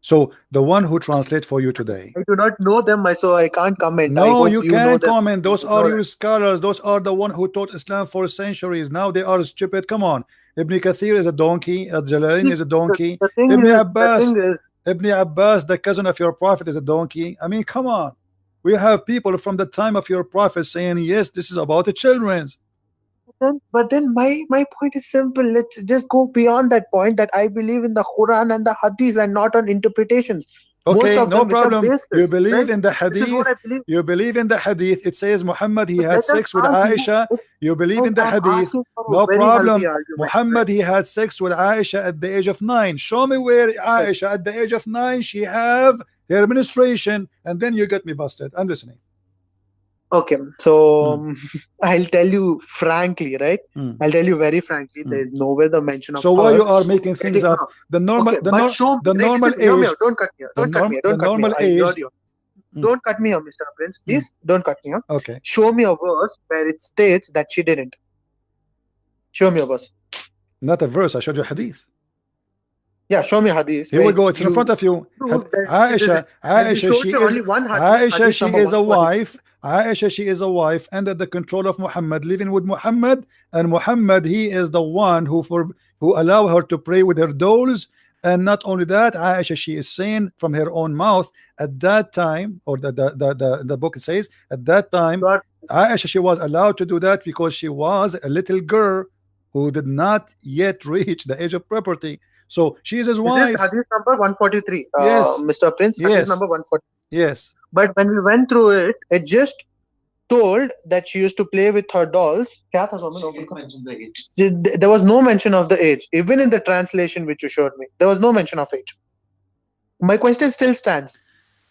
So the one who translate for you today. I do not know them, so I can't comment. I No, hope you know can't them. comment. Those You are know your that. scholars. Those are the one who taught Islam for centuries. Now they are stupid. Come on. Ibn Kathir is a donkey. Al-Jalalain is a donkey. The thing is, Ibn Abbas, the cousin of your prophet, is a donkey. I mean, come on. We have people from the time of your prophet saying, yes, this is about the children's. but then my point is simple. Let's just go beyond that point, that I believe in the Quran and the Hadith and not on interpretations. Most Okay, of no them which are problem. baseless, You believe right? in the This is what hadith. I believe. You believe in the hadith. It says Muhammad, he But had let us sex with argue. Aisha. You believe in the I'm hadith. asking for a No very healthy problem. argument, Muhammad, he had sex with Aisha at the age of 9. Show me where Aisha at the age of 9 she have her menstruation, and then you get me busted. I'm listening. Okay, so I'll tell you frankly, right? I'll tell you very frankly, there is nowhere the mention of So her why you are making things getting up? her. The normal, Okay, the, but nor, show me, the right? normal Listen, hear me age. out. Don't cut me. Don't cut me. The Don't cut me. normal I age. heard you. Don't cut me, Mr. Prince. Please don't cut me. Okay. Show me a verse where it states that she didn't. Show me a verse. Not a verse. I showed you hadith. Yeah, show me hadith. Here we go. It's in front of you. Aisha, she is Aisha. She is a wife. Aisha, she is a wife under the control of Muhammad, living with Muhammad, and Muhammad, he is the one who allow her to pray with her dolls. And not only that, Aisha, she is saying from her own mouth at that time, or the book says at that time, Aisha, she was allowed to do that because she was a little girl who did not yet reach the age of puberty. So she is his wife. Is it hadith number 143? Yes. Mr. Prince, yes. Hadith number 143. Yes. But when we went through it, it just told that she used to play with her dolls. There was no mention of the age. Even in the translation which you showed me, there was no mention of age. My question still stands.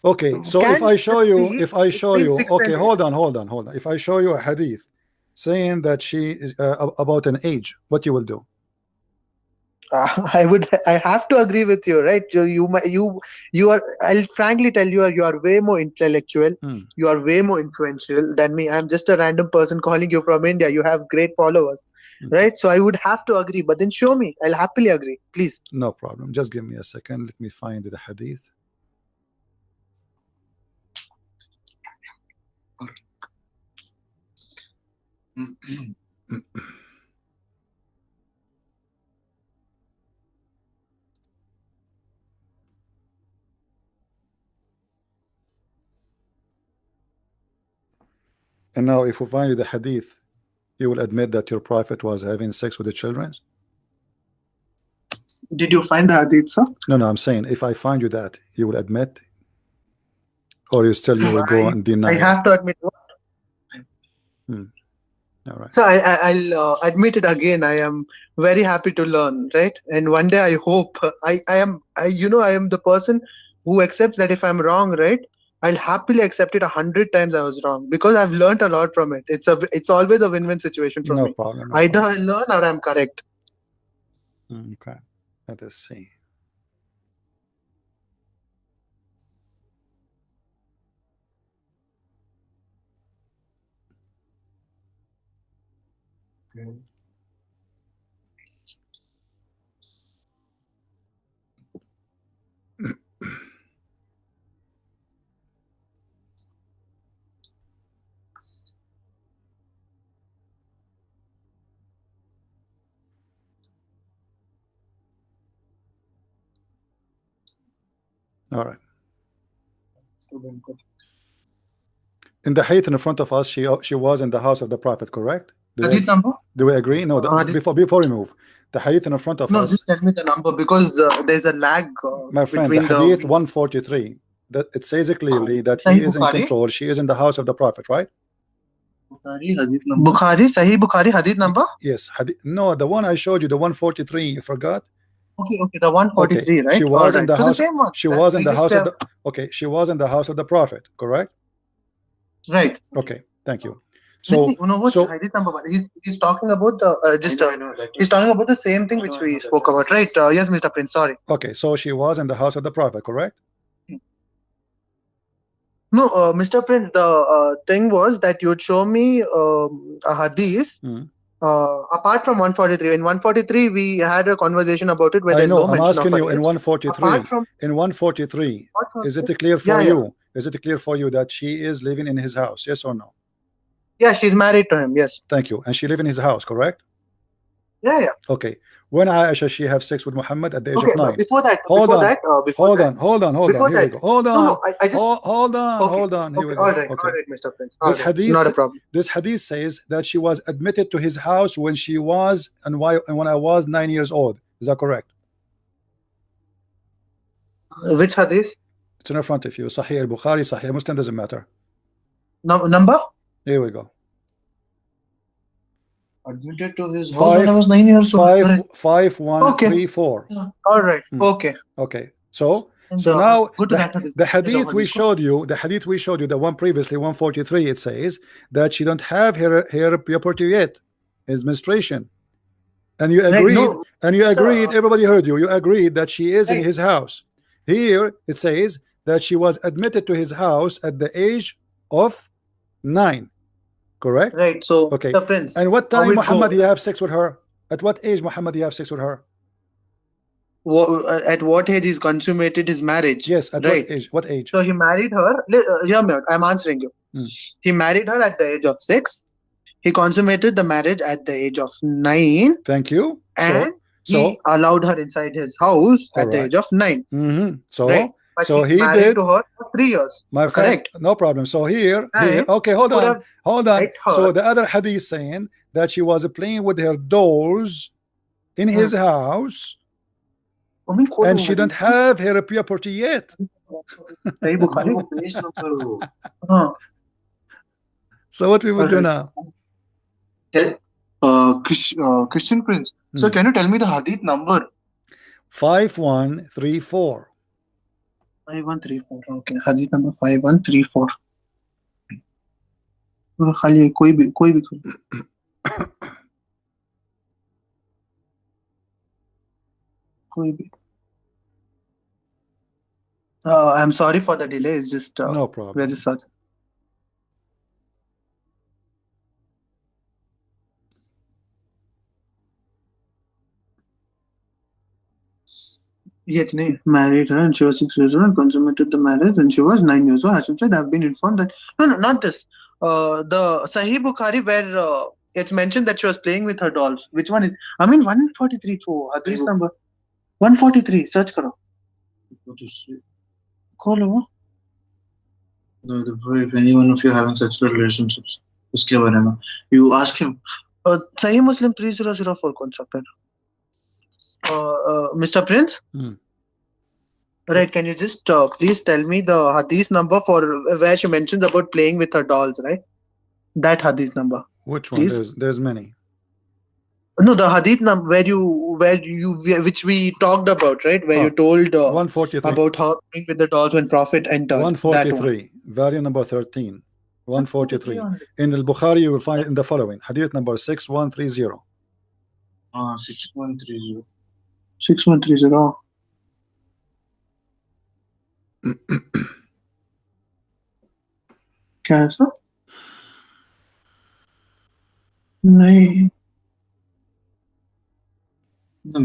Okay, so if I show you, okay, hold on. If I show you a hadith saying that she is about an age, what you will do? I have to agree with you, right? You are. I'll frankly tell you, you are way more intellectual. You are way more influential than me. I'm just a random person calling you from India. You have great followers, right? So I would have to agree. But then show me. I'll happily agree. Please. No problem. Just give me a second. Let me find the hadith. And now if we find you the hadith, you will admit that your prophet was having sex with the children? Did you find the hadith, sir? No, I'm saying if I find you that, you will admit, or you will go and deny? I have to admit what? All right. So I'll admit it again. I am very happy to learn, right? And one day I hope I am the person who accepts that if I'm wrong, right? I'll happily accept it 100 times I was wrong, because I've learned a lot from it. It's always a win-win situation for me. No problem. Either I learn or I'm correct. Okay. Let us see. All right. In the hadith in front of us, she was in the house of the prophet, correct? Do we agree? No, before we move, the hadith in front of us. No, just tell me the number, because there's a lag. My friend, the hadith 143. That it says clearly that he is in control. She is in the house of the prophet, right? Bukhari, Sahih Bukhari, hadith number? Yes. No, the one I showed you, the 143. You forgot? Okay, the 143, right? She was in the house. She was in the house of the. Okay, she was in the house of the prophet, correct? Right. Okay, thank you. So, hadith number one. He's talking about the he's talking about the same thing which we spoke about, right? Yes, Mr. Prince. Sorry. Okay, so she was in the house of the prophet, correct? No, Mr. Prince. The thing was that you'd show me a hadith Apart from 143, in 143 we had a conversation about it where I there's know. no I'm mention asking of you in Hadith. 143. Apart from In 143, apart from is this, it clear for yeah, yeah, you? Is it clear for you that she is living in his house? Yes or no? yeah, she's married to him. Yes. Thank you. And she live in his house, correct? Yeah, yeah. Okay. When Aisha she have sex with Muhammad at the age Okay, of but 9. before that, Hold before on. that, before Hold that, on. Hold on. Hold on. before Here we that, go. Hold no, on. I just Hold on. okay, Hold on. Here okay, we all go. right, Okay. Mr. Prince, all right, not a problem. This hadith says that she was admitted to his house when she was and when I was 9 years old. Is that correct? Which Hadith? It's in front of you. Sahih al-Bukhari, Sahih Muslim, doesn't matter. No, number? Here we go. Admitted to his house when I was 5 9 years old. Correct. 5134. All right. Okay. Okay. So And, now go to that Hadith. the hadith we showed you, the one previously, 143, it says that she don't have her puberty yet, his menstruation. And you Right, agreed, no, everybody heard you. You agreed that she is in right. his house. Here it says that she was admitted to his house at the age of 9. Correct? Right. So, Okay. Mr. Prince, And what how time it Muhammad goes? you have sex with her? At what age Muhammad you have sex with her? At what age he's consummated his marriage? Yes, at Right. what age? What age? So he married her. Yeah, mate, I'm answering you. He married her at the age of 6. He consummated the marriage at the age of 9, Thank you. and he allowed her inside his house at the age of 9. So Right. But so he's he married did, to her for 3 years. my friend. Correct. No problem. So here, And okay, hold could on, have hold on. met her. So the other hadith saying that she was playing with her dolls in his house, and she don't have her puberty yet. Sahih Bukhari. So what we will do now? Christian Prince. So can you tell me the hadith number? 5134. 5134. Okay. Hadith number 5134. खाली है, कोई भी कोई भी. I'm sorry for the delay. It's just no problem. we're just searching. Yet married her and she was 6 years old and consummated the marriage when she was 9 years old. Hashim said, I've been informed that no, not this. The Sahih Bukhari where it's mentioned that she was playing with her dolls. Which one is? I mean 143. So Hadith number 143. Search karo. Call If any one of you having sexual relationships, uske bare mein you ask him. Sahih Muslim 3004 कौन सा फिर? Mr. Prince? Right, can you just please tell me the hadith number for where she mentions about playing with her dolls, right? That hadith number. Which please? one? There's many. No, the hadith number which we talked about, right? Where you told 143 about her playing with the dolls when Prophet entered. 143, value number 13. 143. In al-Bukhari you will find it in the following. Hadith number 6130. 6130. 6130. क्या है sir? नहीं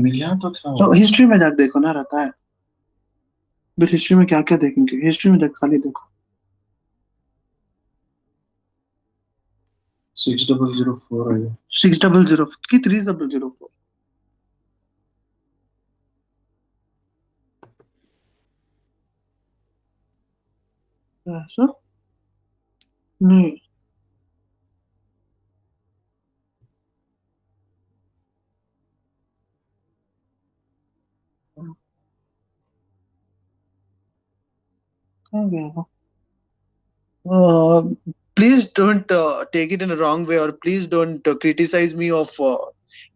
मिलिया तो क्या? तो history में जाकर देखो ना, रहता है. बट हिस्ट्री में क्या क्या देखेंगे? हिस्ट्री में जाकर खाली देखो. 6004 है. 600 की 3004. सर नहीं कहाँ गया वो? Please don't take it in a wrong way, or please don't criticize me of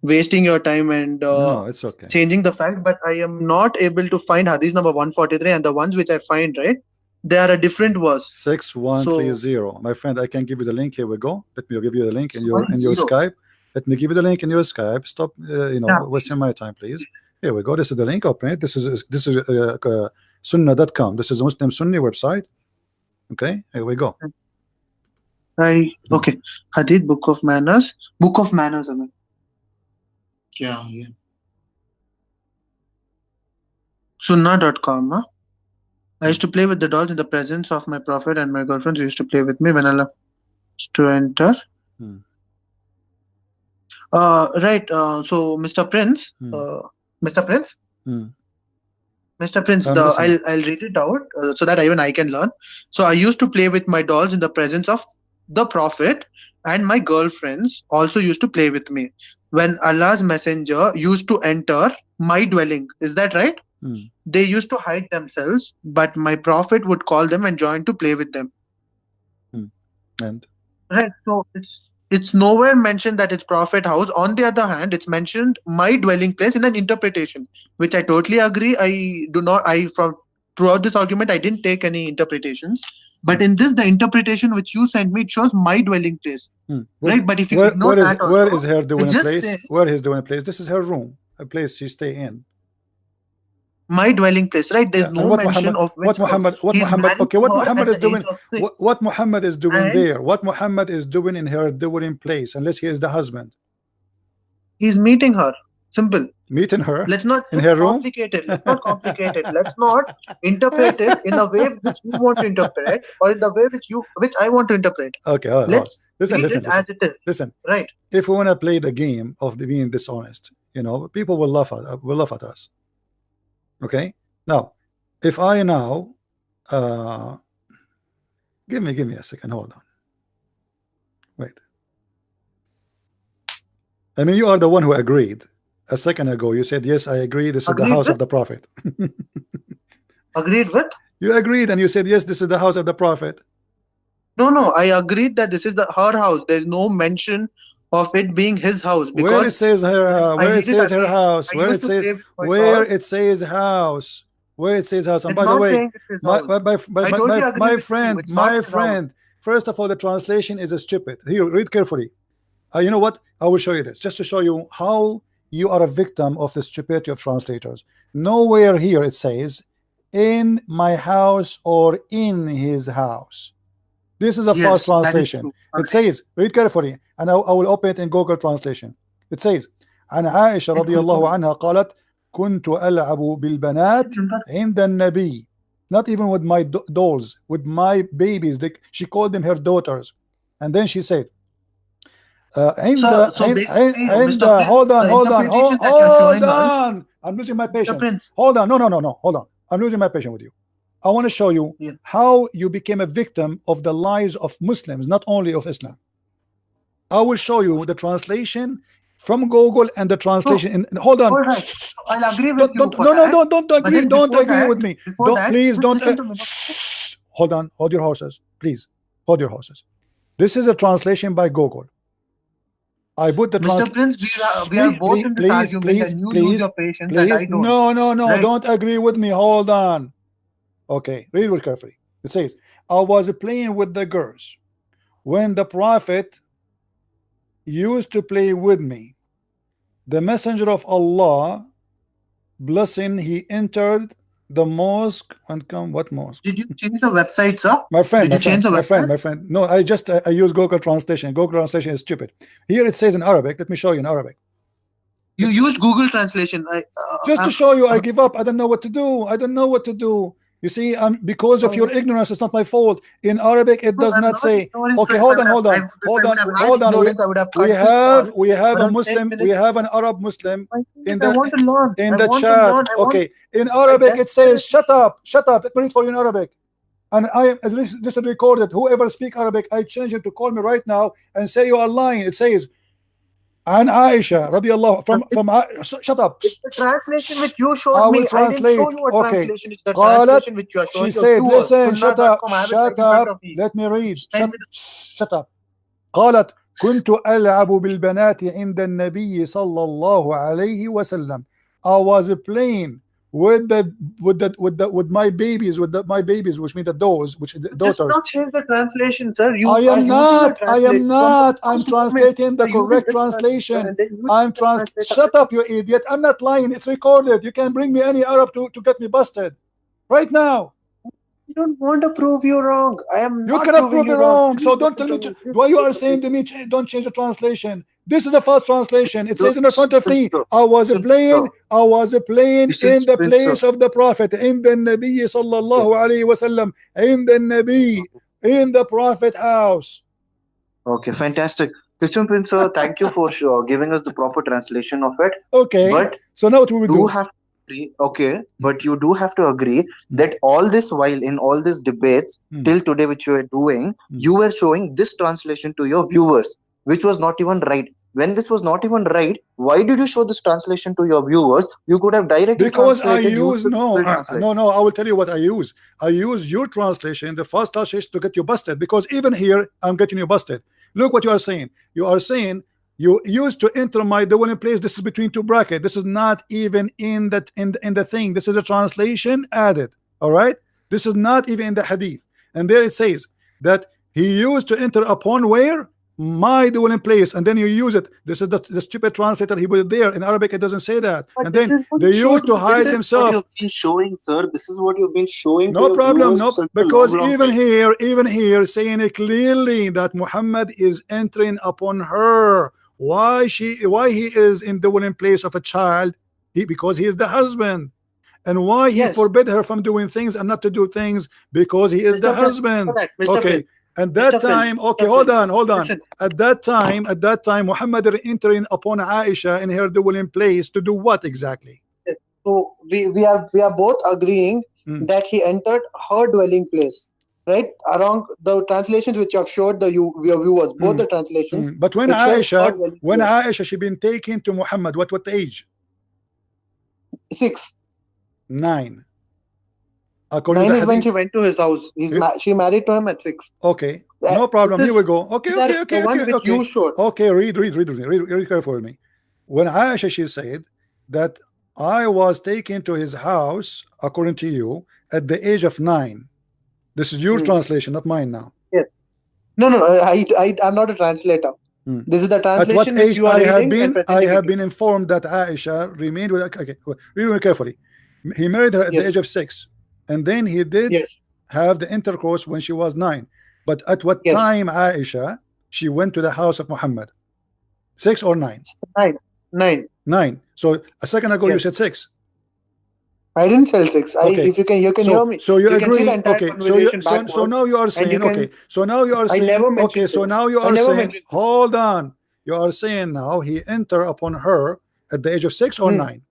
wasting your time and no, it's okay. changing the fact, but I am not able to find hadith number 143, and the ones which I find, right, they are a different verse. 6130. My friend, I can give you the link. Here we go. Let me give you the link in your Skype. Let me give you the link in your Skype. Stop wasting my time, please. Here we go. This is the link. Open it. This is sunnah.com. This is a Muslim Sunni website. Okay, here we go. Okay. Hadith, Book of Manners. Book of Manners, I mean. Yeah. Sunnah.com. Huh? I used to play with the dolls in the presence of my prophet and my girlfriends used to play with me when Allah used to enter. Hmm. Right. So, Mr. Prince, Mr. Prince, Hmm. Mr. Prince, I'm listening. I'll read it out so that even I can learn. So, I used to play with my dolls in the presence of the prophet, and my girlfriends also used to play with me when Allah's messenger used to enter my dwelling. Is that right? Hmm. They used to hide themselves, but my prophet would call them and join to play with them. And Right. So it's nowhere mentioned that it's prophet house. On the other hand, it's mentioned my dwelling place in an interpretation, which I totally agree. I do not. I from throughout this argument, I didn't take any interpretations. But in this, the interpretation which you sent me, it shows my dwelling place. Right. But if you ignore that also, where is her it dwelling just place? says Where is dwelling place? This is her room, a place she stay in. my dwelling place. Right. There's Yeah, and no mention of which house. He's married okay, to what her Muhammad at is the age doing, of 6. what Muhammad is doing And there, what Muhammad is doing in her dwelling place, unless he is the husband. he's meeting her. Simple. Meeting her Let's not in her room. complicate it. Let's not complicate it. Let's not interpret it in a way which you want to interpret, or in the way which I want to interpret. Okay, Let's listen, treat it as it is. listen. Right. If we want to play the game of being dishonest, you know, people will laugh at us. Okay. Now, if I now, give me a second. Hold on. Wait. I mean, you are the one who agreed a second ago. You said yes, I agree. This is the house of the prophet. Agreed with? You agreed, and you said yes, this is the house of the prophet. No. I agreed that this is her house. There's no mention of it being his house. Because where it says her, where it says her house, where it says house, where it says house. And by the way, my friend, first of all, the translation is stupid. Here, read carefully. You know what? I will show you this just to show you how you are a victim of the stupidity of translators. Nowhere here it says in my house or in his house. This is a false translation. It says, read carefully, and I will open it in Google Translation. It says, عن عائشة رضي الله عنها قالت كنت ألعب بالبنات عند النبي. Not even with my dolls, with my babies. She called them her daughters. And then she said, hold on. I'm losing my patience. Hold on. No. Hold on. I'm losing my patience with you. I want to show you how you became a victim of the lies of Muslims, not only of Islam. I will show you the translation from Google and the translation. Hold on. Right. I'll agree with you. Don't agree. Don't agree with me. Please don't. Hold on. Hold your horses. Please hold your horses. This is a translation by Google. I put the Mr. Prince, we are both in this argument, and you lose your patience and I don't. No. Right. Don't agree with me. Hold on. Okay, read it carefully. It says, I was playing with the girls when the prophet used to play with me. The messenger of Allah, blessing, he entered the mosque and come. What mosque? Did you change the website, sir? My friend, Did you change the website? My friend. No, I use Google Translation. Google Translation is stupid. Here it says in Arabic. Let me show you in Arabic. You used Google Translation. Just to show you, I give up. I don't know what to do. You see, because of your ignorance, it's not my fault. In Arabic, it does not say. Okay, hold on. We have a Muslim. We have an Arab Muslim in the chat. Okay, in Arabic it says, "Shut up." Let me read for you in Arabic. And I just recorded. Whoever speak Arabic, I change it to call me right now and say you are lying. It says, "An Aisha radiallahu from shut up." It's the translation which you showed me. I didn't show you a translation. It's the translation which you are showing. She said, "Listen, shut up. Let me read. Shut up." قالت كنت ألعب بالبنات عند النبي صلى الله عليه وسلم. I was playing with my babies, which mean the daughters. Just not change the translation, sir. I am not. I'm translating the correct translation. Shut up, you idiot. I'm not lying. It's recorded. You can bring me any Arab to get me busted right now. I don't want to prove you wrong. I am You not cannot proving prove you it wrong. wrong. Please So don't tell listen me to me. Please why you are listen to saying to me. me don't change the translation. This is the first translation. It So, says in the front of me, so, I was so, playing, so, I was playing listen, in the so, place of the Prophet, in the Nabi sallallahu alayhi wasallam, in the Nabi, in the Prophet house. okay, fantastic. Christian Prince, sir, thank you for sure giving us the proper translation of it. Okay. But So now what we will do do? have to agree, okay, but you do have to agree that all this while in all these debates till today, which you are doing, you were showing this translation to your viewers, which was not even right. When this was not even right, why did you show this translation to your viewers? You could have directly Because I translated, used use the no, Google Translate. no. I will tell you what I use. I use your translation, the first translation, to get you busted. Because even here, I'm getting you busted. Look what you are saying. You are saying you used to enter my dwelling place. This is between two brackets. This is not even in that in the thing. This is a translation added. All right. This is not even in the hadith. And there it says that he used to enter upon where my dwelling place, and then you use it. This is the stupid translator. He put it there in Arabic. It doesn't say that. But And this then is what they you showed used to me. hide This is What themselves. you've been showing, sir. This is what you've been showing to No your problem, viewers no, since a because long even time. here, saying it clearly that Muhammad is entering upon her. Why he is in the willing place of a child? Because he is the husband. And why he Yes, forbid her from doing things and not to do things? Because he is the Mr. Prince. For husband. that, Mr. Okay. Prince. At that Mr. Prince. time, okay, Mr. hold Prince. on, hold on. Listen. At that time, Muhammad entering upon Aisha in her dwelling place to do what exactly? So we are both agreeing Hmm. that he entered her dwelling place, right? Around the translations which have showed your viewers, both Hmm. the translations, But when it shows her Aisha, dwelling place. she been taken to Muhammad, what age? 6. 9. According to 9 the is when hadith. she went to his house. She married to him at 6. Okay, no This problem. Here is we go. Okay, these are okay, the okay, one okay, which okay. you showed. Okay, read carefully with me. When Aisha, she said that I was taken to his house, according to you, at the age of 9. This is your Hmm. translation, not mine now. Yes. No. I'm not a translator. Hmm. This is the At what translation which age you are reading and I presenting it have to. been informed that Aisha remained with. Okay, read carefully. He married her at the age Yes. of 6, and then he did Yes. have the intercourse when she was 9. But at what Yes. time Aisha she went to the house of Muhammad? 6 or 9? 9. 9. 9. So a second ago you Yes. said 6. I didn't sell 6. Okay. If you can hear me. So you You can see the agree? entire Okay. conversation So backwards, now you are and you saying, can. okay. So now you are I saying, never okay. mentioned So 6. now you I are never saying, mentioned 6. hold on. You are saying now he enter upon her at the age of 6 or Hmm. 9?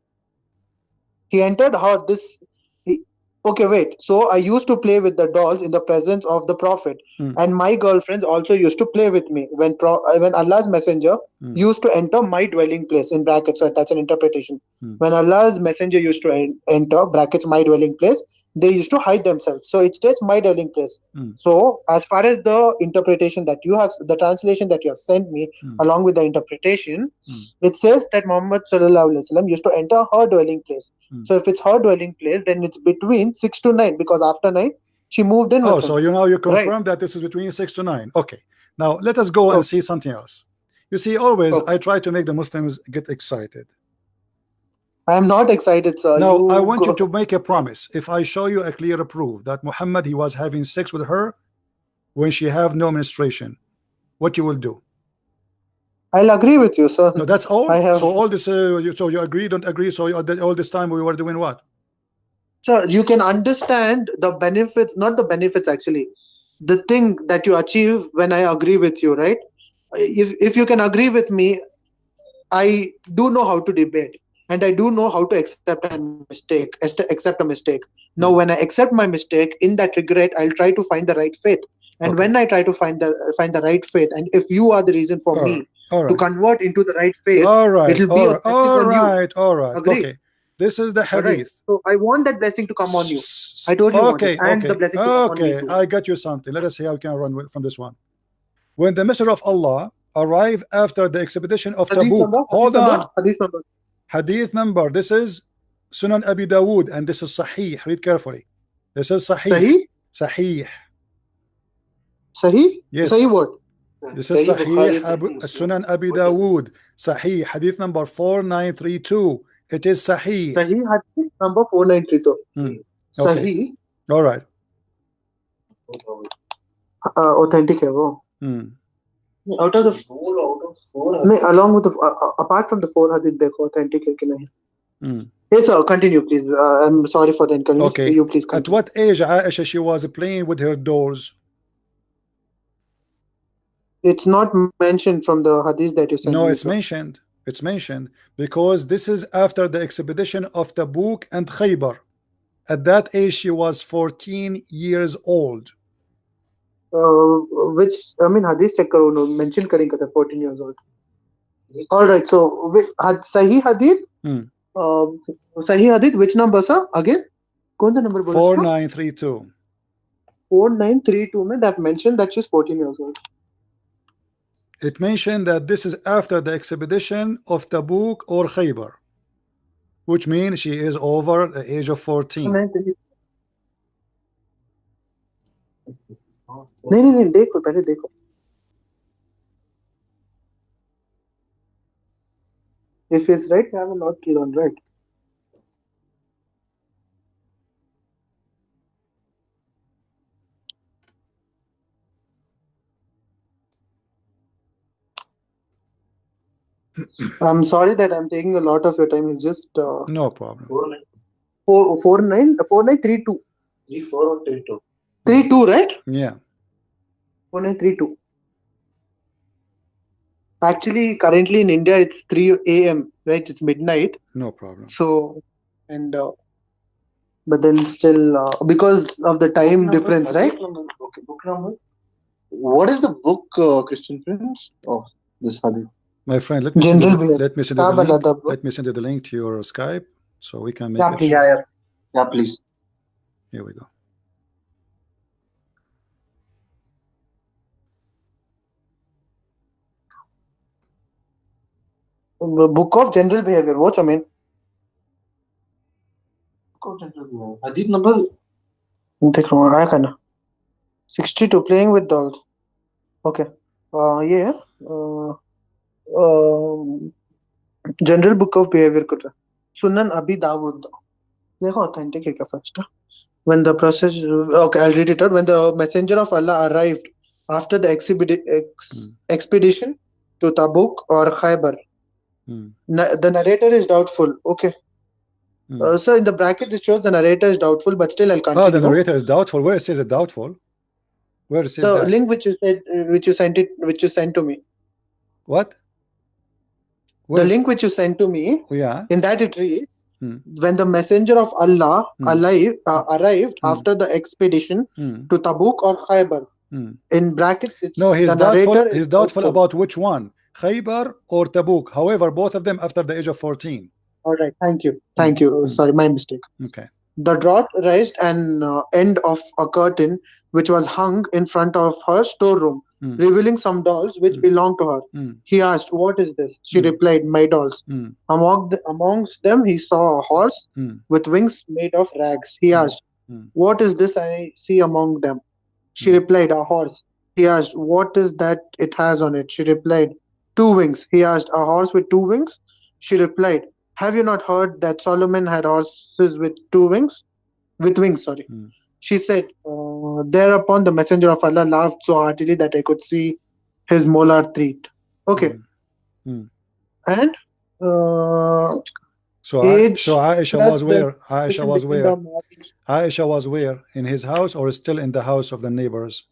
He entered her this. He, okay, wait. So I used to play with the dolls in the presence of the Prophet, Hmm. and my girlfriends also used to play with me when Allah's messenger Hmm. used to enter my dwelling place in brackets. So that's an interpretation. Hmm. When Allah's messenger used to enter brackets my dwelling place, they used to hide themselves. So it states my dwelling place. Hmm. So as far as the interpretation that you have, the translation that you have sent me Hmm. along with the interpretation, Hmm. it says that Muhammad sallallahu alaihi wasallam used to enter her dwelling place. Hmm. So if it's her dwelling place, then it's between 6 to 9, because after 9 she moved in Oh, with him. so you Right. confirm that this is between 6 to 9. Okay. Now let us go and Okay. see something else. You see, always Okay. I try to make the Muslims get excited. I am not excited, sir. Now I You want you go. to make a promise. If I show you a clear proof that Muhammad he was having sex with her when she have no menstruation, what you will do? I'll agree with you, sir. No, that's all. I have. So all this, so you agree, don't agree. So all this time we were doing what? Sir, you can understand the benefits, not the benefits actually. The thing that you achieve when I agree with you, right? If you can agree with me, I do know how to debate, and I do know how to accept a mistake. Now, when I accept my mistake, in that regret, I'll try to find the right faith. And Okay. when I try to find the right faith, and if you are the reason for All me right. All to right. convert into the right faith, All right. it'll be All a right. blessing All on you. right. All right. Agree? Okay. This is the All right. hadith. So I want that blessing to come on you. I told you about it, Okay. and the Okay. blessing to come on me Okay. too. I got you something. Let us see how we can run from this one. When the messenger of Allah arrived after the expedition of Hadith Tabuk. number. Hold on. Hadith number. Hadith number. This is Sunan Abi Dawood, and this is Sahih. Read carefully. This is Sahih. Sahih. Sahih. Sahih. Yes. Sahih what? This is Sahih Bukhari, Sahih Sahih Muslim. Sunan Abi What is it? Dawood. Sahih. Hadith number 4932. It is Sahih. Sahih hadith number 4932. Hmm. Sahih. Okay. All right. Authentic है वो. Out of the four, नहीं, along with the apart from the four hadith, देखो authentic है कि नहीं. Yes, sir. Continue, please. I'm sorry for the inconvenience. Okay. You please At continue. what age Aisha she was playing with her dolls? It's not mentioned from the hadith that you sent No, me, it's sir. mentioned. It's mentioned because this is after the expedition of Tabuk and Khaybar. At that age, she was 14 years old. Which, I mean, hadith check करो, no, mention करेंगे था 14 years old. All right, so Sahih hadith. Sahih hadith. Which number, sir? Again, कौन सा number बोला? 4932. 4932 में that mentioned that she's 14 years old. It mentioned that this is after the expedition of Tabuk or Khaybar, which means she is over the age of 14. नहीं देखो पहले देखो. If it's right, I will not kill on right. I'm sorry that I'm taking a lot of your time. It's just no problem. 4932. 34 or 32? 32, right? Yeah. 4932. Actually, currently in India, it's 3 a.m. right? It's midnight. No problem. So, and but then still because of the time difference, right? Okay, book number. What is the book, Christian Prince? Oh, this hadith. My friend, let me send you the link. Let me send you the link to your Skype so we can make it. Yeah, please. Here we go. Book of General Behavior. Watch, I mean. Book of General Behavior. Hadith number? देख रहा हूँ, आया करना. 62. Playing with dolls. Okay. Yeah. General Book of Behavior कर रहा. Sunan Abi Dawud. देखो authentic है क्या first? When the process, okay, I'll read it out. When the messenger of Allah arrived after the expedition to Tabuk or Khaybar, the narrator is doubtful. Okay. So in the bracket it shows the narrator is doubtful, but still I'll continue. Oh, the narrator is doubtful. Where it says it doubtful? Where it says the that? link which you said, which you sent to me. What? Where? The link which you sent to me. Yeah. In that it reads, when the messenger of Allah arrived after the expedition to Tabuk or Khaybar. In brackets, it's no, he's the doubtful. narrator He's doubtful about which one, Khaybar or Tabuk. However, both of them after the age of 14. All right, thank you. Sorry, my mistake. Okay. The draught raised an end of a curtain which was hung in front of her storeroom, revealing some dolls which belonged to her. He asked, "What is this?" She replied, "My dolls." Amongst them, he saw a horse with wings made of rags. He asked, "What is this I see among them?" She replied, "A horse." He asked, "What is that it has on it?" She replied, "Two wings." He asked, "A horse with two wings?" She replied, "Have you not heard that Solomon had horses with two wings? With wings, sorry." She said, thereupon the messenger of Allah laughed so heartily that I could see his molar teeth. Okay. And so Aisha was where? Aisha was where? In his house or still in the house of the neighbors?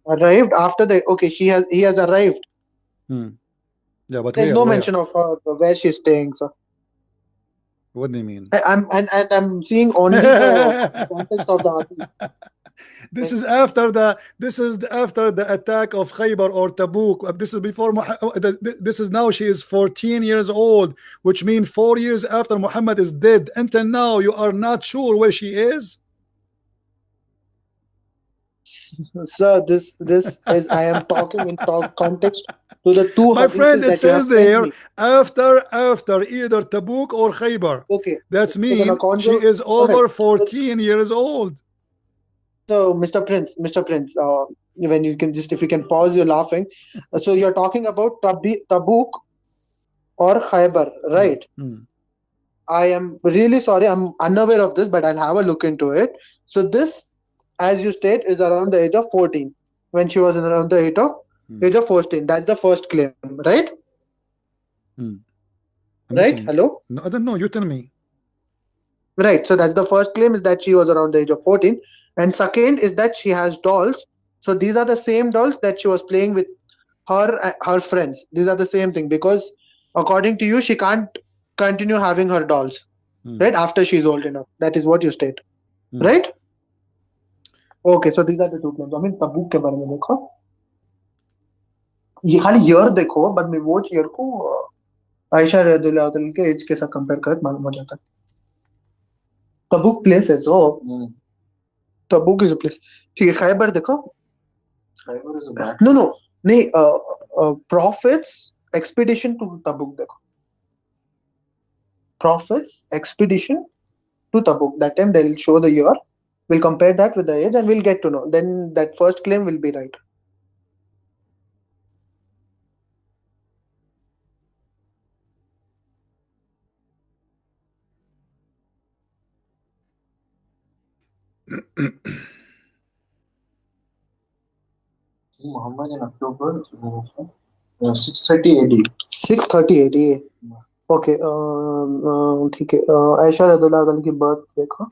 Arrived after the he has arrived. Yeah, but there's no mention of her where she's staying, sir. What do you mean? I'm seeing only the context of the hadith. This is after the attack of Khaybar or Tabuk. This is before this is now she is 14 years old, which means 4 years after Muhammad is dead. Until now, you are not sure where she is. Sir, this is I am talking in context to the two. My friend, it says there after either Tabuk or Khaybar. Okay, that means she is over 14 years old. So, Mr. Prince, when you can if you can pause, you're laughing. So you're talking about Tabuk or Khaybar, right? I am really sorry, I'm unaware of this, but I'll have a look into it. So this as you state, is around the age of 14. When she was around the age of 14. That's the first claim, right? I'm Right? listening. Hello? No, I don't know. You tell me. Right. So that's the first claim, is that she was around the age of 14. And second is that she has dolls. So these are the same dolls that she was playing with her friends. These are the same thing, because according to you, she can't continue having her dolls, right? After she's old enough. That is what you state. Right? Okay, so these are the two claims. I mean, तबूक के बारे में देखो, ये खाली year देखो, बाद में वो ईयर को आयशा रज़ियल्लाहु अन्हा के एज के साथ कंपेयर करके मालूम हो जाता है. तबूक प्लेस है, सो तबूक इज अ प्लेस. ठीक है, खैबर देखो. Khyber is a back. No नहीं, प्रॉफिट्स एक्सपीडिशन टू तबूक देखो. Prophets expedition to Tabuk. That time they'll show the year. We'll compare that with the age and we'll get to know. Then that first claim will be right. Muhammad in October 630 AD. 630 AD. Okay, ठीक है. आयशा रज़ियल्लाहु अन्हा की birth देखो.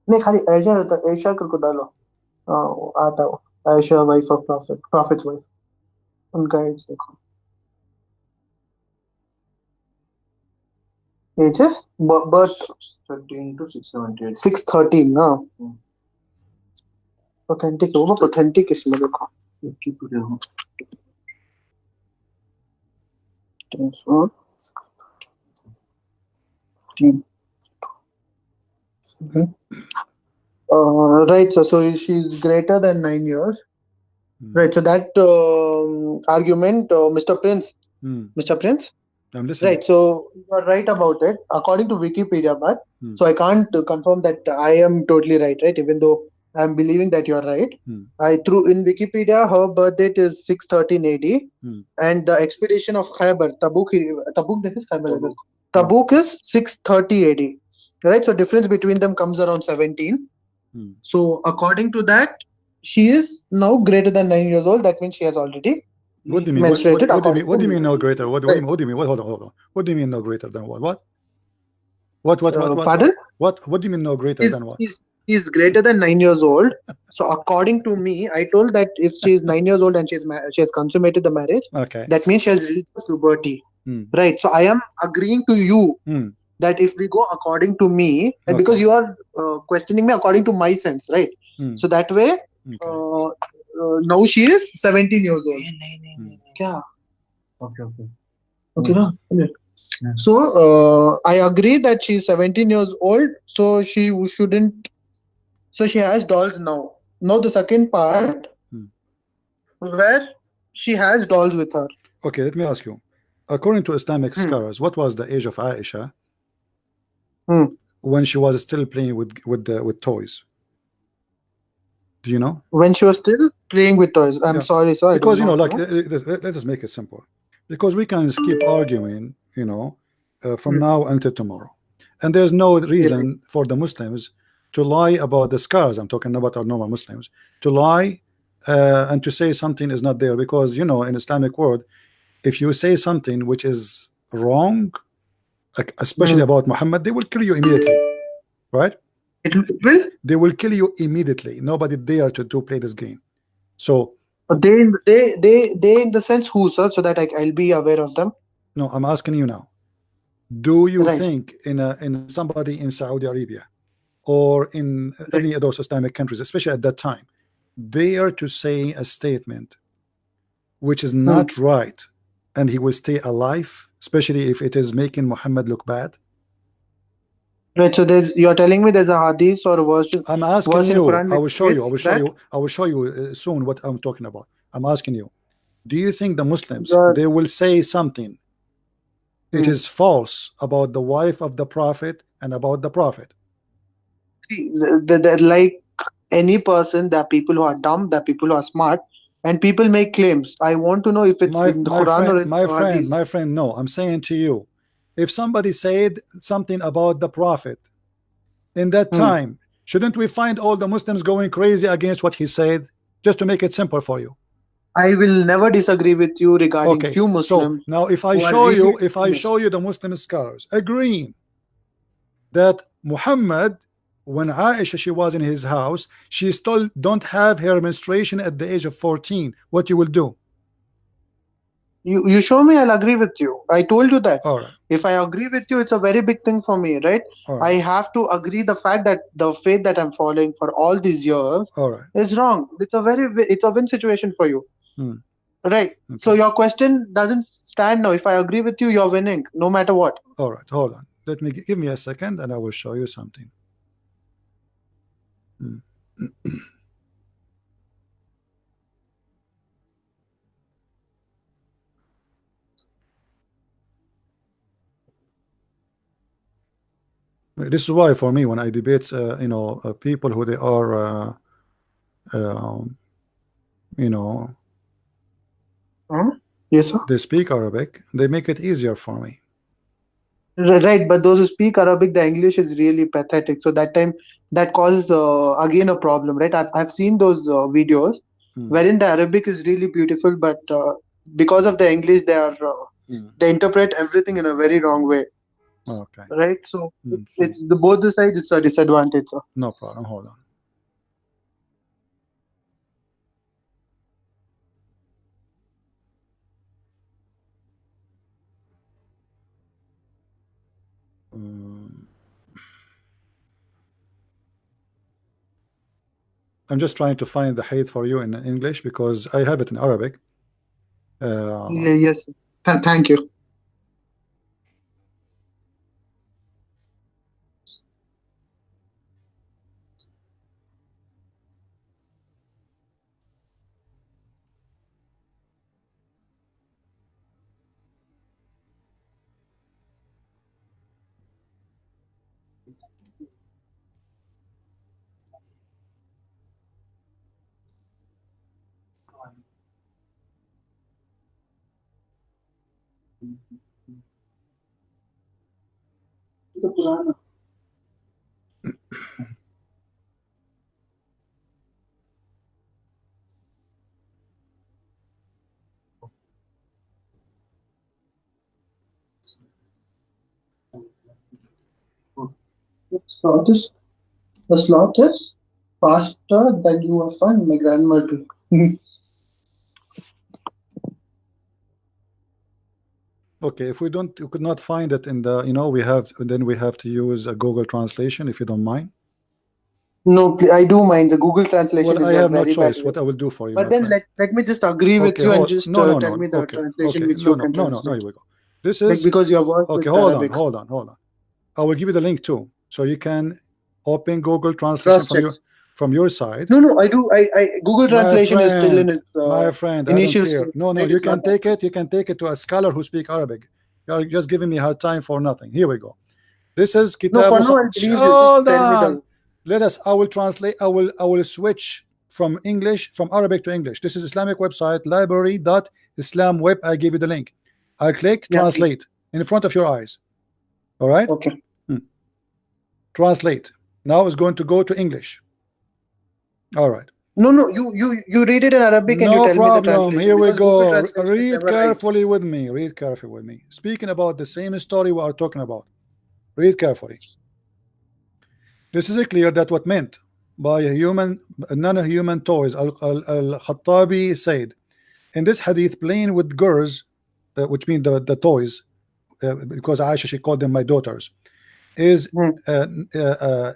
नहीं, खाली आयशा करके डालो. आता हो Aisha wife of prophet wife. उनका एज देखो. Ages birth 13 to 678. 613 ना. ऑथेंटिक होगा. ऑथेंटिक इसमें देखो. Right, so she's greater than 9 years. Right, so that argument, Mr. Prince. Mr. Prince? I'm listening. Right, so you are right about it according to Wikipedia, but so I can't confirm that I am totally right, even though I'm believing that you are right. I threw in Wikipedia, her birth date is 613 AD, and the expedition of Khyber, Tabuk is Khyber. Tabuk is 630 AD. Right, so difference between them comes around 17. So according to that, she is now greater than 9 years old. That means she has already what do you mean? menstruated. What do you mean no greater? What do you mean? Hold on. What do you mean no greater than what? Pardon? What do you mean no greater than what? He's greater than 9 years old. So according to me, I told that if she is 9 years old and she has consummated the marriage, okay, that means she has reached puberty. Right. So I am agreeing to you that if we go according to me, and because you are questioning me according to my sense, right? So that way, now she is 17 years old. Okay. No? So I agree that she's 17 years old, so she shouldn't. So she has dolls now. Now the second part, where she has dolls with her. Okay, let me ask you. According to Islamic scholars, what was the age of Aisha when she was still playing with toys? Do you know? When she was still playing with toys. I'm sorry, because let us make it simple. Because we can keep arguing, from now until tomorrow, and there's no reason for the Muslims to lie about the scars. I'm talking about our normal Muslims to lie and to say something is not there, because in Islamic world, if you say something which is wrong, like especially about Muhammad, they will kill you immediately, right? They will kill you immediately. Nobody dare to play this game. So they in the sense who, sir, so that I'll be aware of them. No, I'm asking you now. Do you think in somebody in Saudi Arabia or in any of those Islamic countries, especially at that time, dare to say a statement which is not right, and he will stay alive, especially if it is making Muhammad look bad? Right. So you're telling me there's a hadith or a verse. I'm asking you. I will show you. I will show you soon what I'm talking about. I'm asking you. Do you think the Muslims they will say something it is false about the wife of the Prophet and about the Prophet? See, like any person, there are people who are dumb, there are people who are smart, and people make claims. I want to know if it's in the Quran or in Hadith. My friend, no. I'm saying to you, if somebody said something about the Prophet in that time, Shouldn't we find all the Muslims going crazy against what he said, just to make it simple for you? I will never disagree with you regarding Okay, few Muslims. so now if I who are show you, really if I show you the Muslim scholars agreeing that Muhammad, when Aisha she was in his house, she still don't have her menstruation at the age of 14, what you will do? You show me, I'll agree with you. I told you that. All right, If I agree with you, it's a very big thing for me, right? all I right, have to agree the fact that the faith that I'm following for all these years all right. is wrong. It's a win situation for you, Hmm. right? So Okay, your question doesn't stand now. If I agree with you, you're winning, no matter what. all right, hold on. Let me give me a second, and I will show you something. Hmm. This is why, for me, when I debate, people who they are, um, you know, Huh? Yes, sir. they speak Arabic, they make it easier for me. Right, but those who speak Arabic, the English is really pathetic. So that time, that causes again a problem, right? I've seen those videos Hmm. wherein the Arabic is really beautiful, but because of the English, Hmm. they interpret everything in a very wrong way, Okay, right? So so it's the both the sides. It's a disadvantage, sir. no problem. Hold on. Um, I'm just trying to find the hadith for you in English because I have it in Arabic. Yes. Thank you. The sloth is faster than you will find my grandmother. Okay, if we could not find it in the, we have to use a Google translation, if you don't mind. No, I do mind. The Google translation Well, I is a have no very bad choice. way. What I will do for you, But my then friend. let me just agree with Okay, you and hold. just No, no, tell no. me the Okay, translation okay. which No, you no, can no, no, no. translate. Here we go. This Like is because you work okay. with Hold on, Arabic. hold on, hold on. I will give you the link too, so you can open Google Translation Cross check. from your side. No, I do. I Google translation is still in its My friend, I don't initial care. stage. No, Right? you It's can not that take it. You can take it to a scholar who speak Arabic. You are just giving me hard time for nothing. Here we go. This is No, Kitab. for now I'll believe you. Just Hold tell me the. on. Let us. I will translate. I will switch from Arabic to English. This is Islamic website library.islamweb. I give you the link. I click Yeah, please. translate in front of your eyes. All right. Okay. Translate. Now it's going to go to English. All right. No. You read it in Arabic and you No tell me the problem. translation Here we because Google go. translation is Read never right. carefully with me. Read carefully with me. Speaking about the same story we are talking about. Read carefully. This is clear that what meant by non-human toys. Al-Khattabi said in this hadith, playing with girls, which mean the toys, because Aisha she called them my daughters, is Hmm.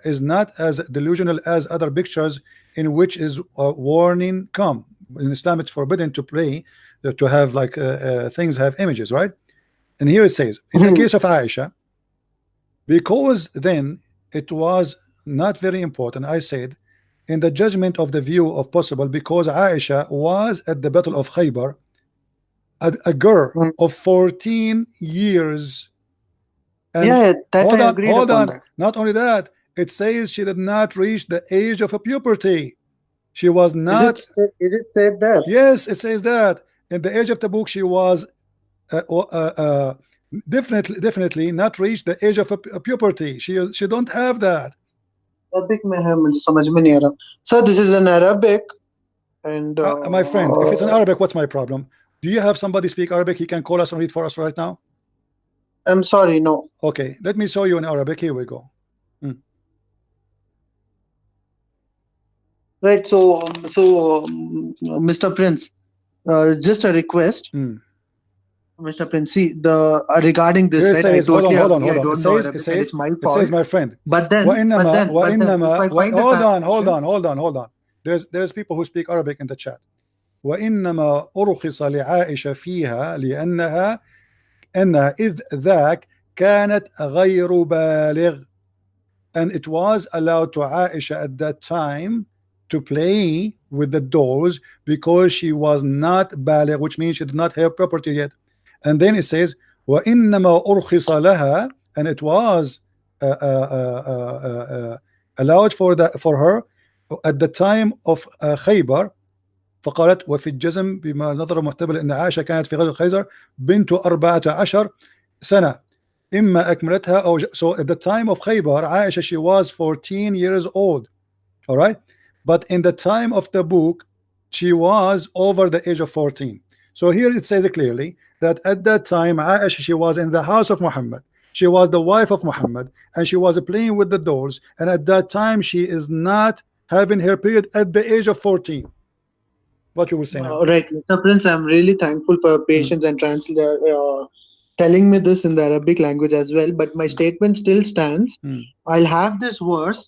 is not as delusional as other pictures in which is warning come. In Islam it's forbidden to play, to have like things have images, right? And here it says in the case of Aisha, because then it was not very important, I said, in the judgment of the view of possible, because Aisha was at the battle of Khaybar, a girl Hmm. of 14 years. And Yeah, that I hold on, agreed hold upon on. that. Not only that, it says she did not reach the age of a puberty. She was not. Is it said there? Yes, it says that in the age of the book she was definitely not reached the age of a puberty. She don't have that. Arabic में है मुझे समझ में नहीं आ रहा. Sir, this is an Arabic and my friend, if it's in Arabic, what's my problem? Do you have somebody speak Arabic? He can call us and read for us right now. I'm sorry, no. Okay, let me show you in Arabic. Here we go. Right. So Mr. Prince, just a request. Mr. Prince, see regarding this, right? I totally agree. I don't know Arabic, and it's my fault. It says, my friend. But then, hold on. There's people who speak Arabic in the chat. وإنما أرخص لعائشة فيها لأنها إذ ذاك كانت غير بالغ, and it was allowed to Aisha at that time to play with the dolls because she was not بالغ, which means she did not have property yet. And then it says وإنما أرخص لها, and it was allowed for her at the time of Khaybar. فقالت وفي الجزم بما نظر محتمل أن عائشة كانت في غزوة خيبر بنت 14 سنة إما أكملتها أو so at the time of Khaybar Aisha, she was 14 years old, all right, but in the time of the book she was over the age of 14. So here it says clearly that at that time Aisha, she was in the house of Muhammad, she was the wife of Muhammad, and she was playing with the dolls, and at that time she is not having her period at the age of 14. What you will say now? Right, Mr. Prince, I'm really thankful for your patience and telling me this in the Arabic language as well. But my statement still stands. I'll have this verse.